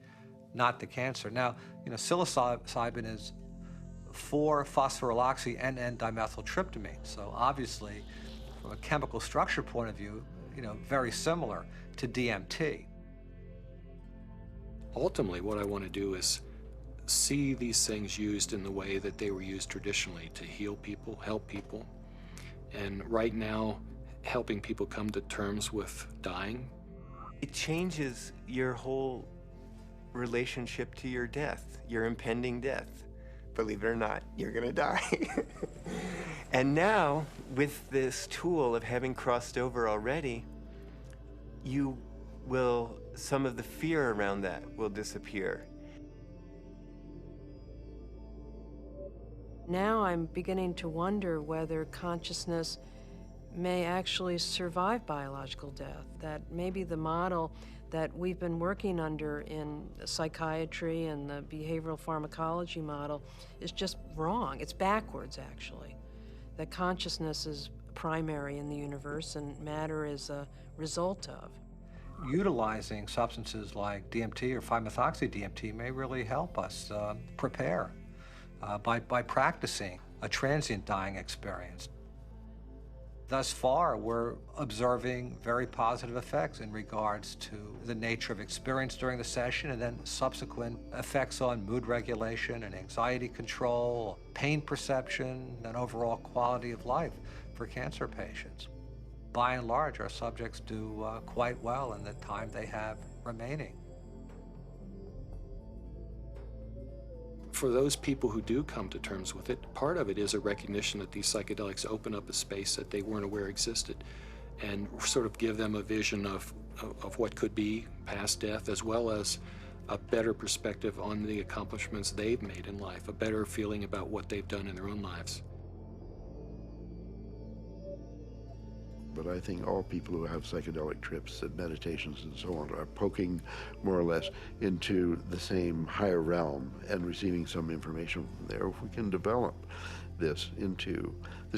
not the cancer. Now, psilocybin is 4-phosphoryloxy-NN-dimethyltryptamine. So obviously, from a chemical structure point of view, very similar to DMT. Ultimately, what I want to do is see these things used in the way that they were used traditionally to heal people, help people. And right now, helping people come to terms with dying. It changes your whole relationship to your death, your impending death. Believe it or not, you're gonna die. And now, with this tool of having crossed over already, some of the fear around that will disappear. Now I'm beginning to wonder whether consciousness may actually survive biological death, that maybe the model that we've been working under in psychiatry and the behavioral pharmacology model is just wrong. It's backwards, actually. That consciousness is primary in the universe and matter is a result of. Utilizing substances like DMT or 5-methoxy-DMT may really help us prepare by practicing a transient dying experience. Thus far, we're observing very positive effects in regards to the nature of experience during the session and then subsequent effects on mood regulation and anxiety control, pain perception, and overall quality of life for cancer patients. By and large, our subjects do quite well in the time they have remaining. For those people who do come to terms with it, part of it is a recognition that these psychedelics open up a space that they weren't aware existed and sort of give them a vision of what could be past death, as well as a better perspective on the accomplishments they've made in life, a better feeling about what they've done in their own lives. But I think all people who have psychedelic trips and meditations and so on are poking more or less into the same higher realm and receiving some information from there. If we can develop this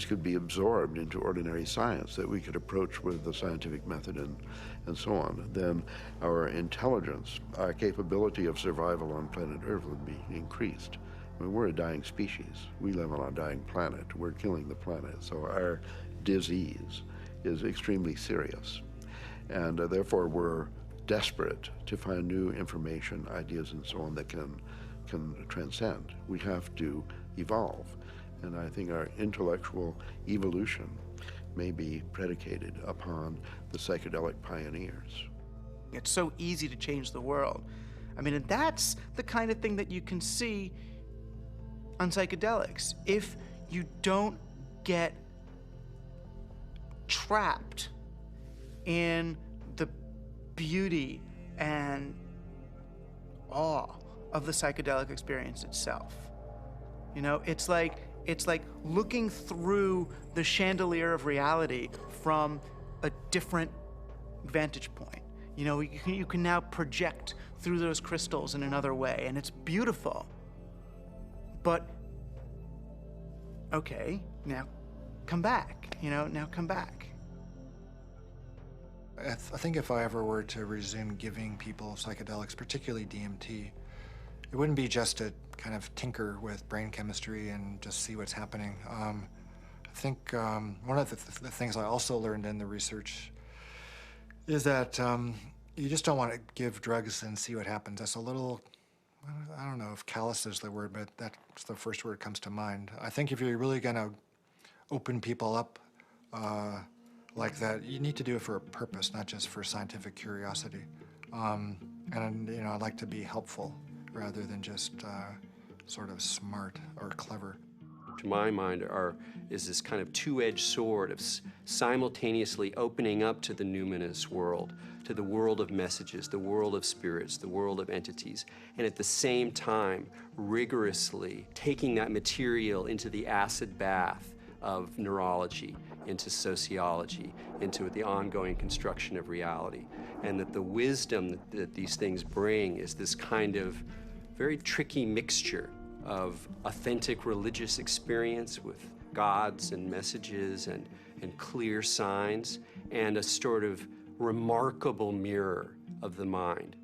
could be absorbed into ordinary science that we could approach with the scientific method and so on, then our intelligence, our capability of survival on planet Earth would be increased. I mean, we're a dying species. We live on a dying planet. We're killing the planet. So our disease is extremely serious. And therefore, we're desperate to find new information, ideas, and so on that can transcend. We have to evolve. And I think our intellectual evolution may be predicated upon the psychedelic pioneers. It's so easy to change the world. I mean, and that's the kind of thing that you can see on psychedelics. If you don't get trapped in the beauty and awe of the psychedelic experience itself. You know, it's like looking through the chandelier of reality from a different vantage point. You know, you can now project through those crystals in another way, and it's beautiful. But, okay, now come back, now come back. I think if I ever were to resume giving people psychedelics, particularly DMT, it wouldn't be just to kind of tinker with brain chemistry and just see what's happening. I think one of the things I also learned in the research is that you just don't want to give drugs and see what happens. That's a little, I don't know if callous is the word, but that's the first word that comes to mind. I think if you're really going to open people up like that, you need to do it for a purpose, not just for scientific curiosity. And I'd like to be helpful rather than just sort of smart or clever. To my mind, is this kind of two-edged sword of simultaneously opening up to the numinous world, to the world of messages, the world of spirits, the world of entities, and at the same time rigorously taking that material into the acid bath of neurology, into sociology, into the ongoing construction of reality. And that the wisdom that these things bring is this kind of very tricky mixture of authentic religious experience with gods and messages and clear signs, and a sort of remarkable mirror of the mind.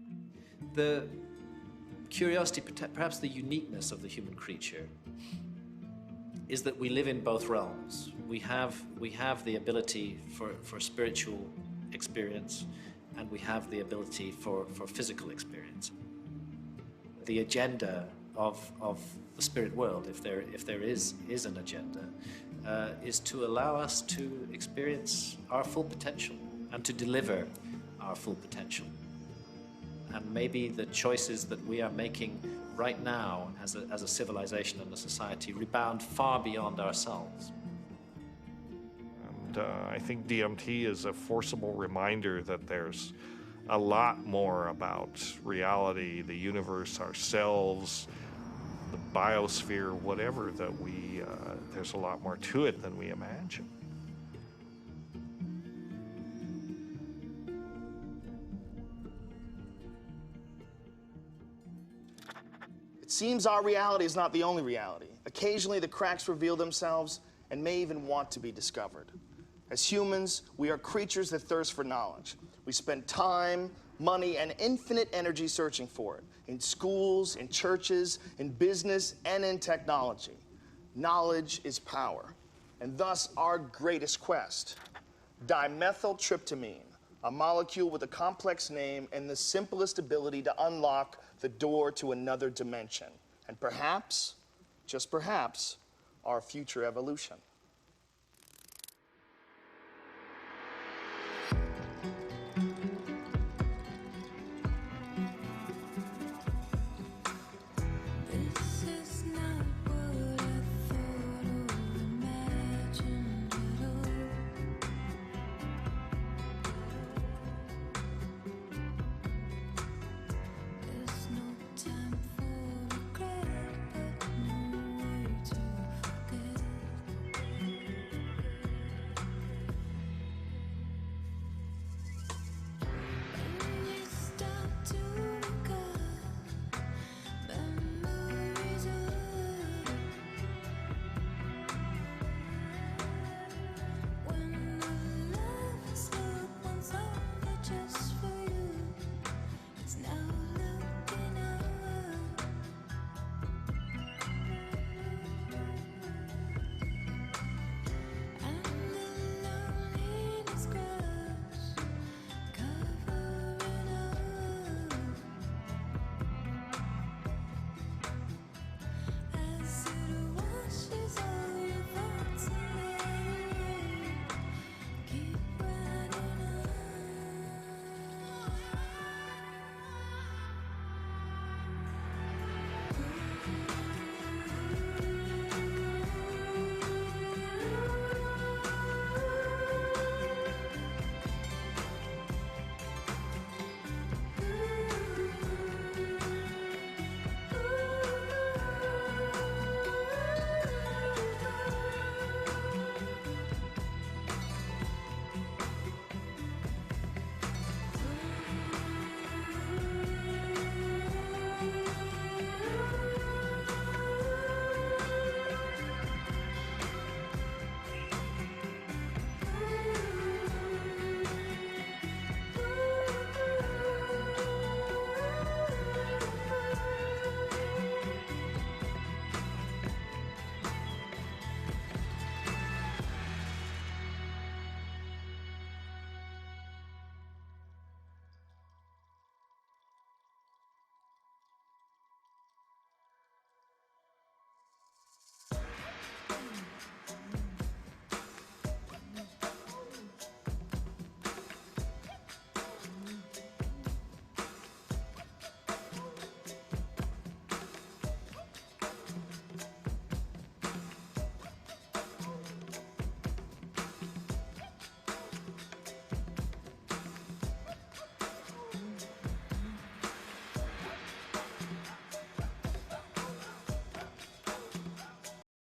The curiosity, perhaps the uniqueness of the human creature, is that we live in both realms. We have the ability for spiritual experience, and we have the ability for physical experience. The agenda of the spirit world, if there is an agenda, is to allow us to experience our full potential and to deliver our full potential. And maybe the choices that we are making right now as a civilization and a society rebound far beyond ourselves. And I think DMT is a forcible reminder that there's a lot more about reality, the universe, ourselves, the biosphere, whatever, that there's a lot more to it than we imagine. It seems our reality is not the only reality. Occasionally, the cracks reveal themselves and may even want to be discovered. As humans, we are creatures that thirst for knowledge. We spend time, money, and infinite energy searching for it, in schools, in churches, in business, and in technology. Knowledge is power, and thus our greatest quest. Dimethyltryptamine, a molecule with a complex name and the simplest ability to unlock the door to another dimension, and perhaps, just perhaps, our future evolution.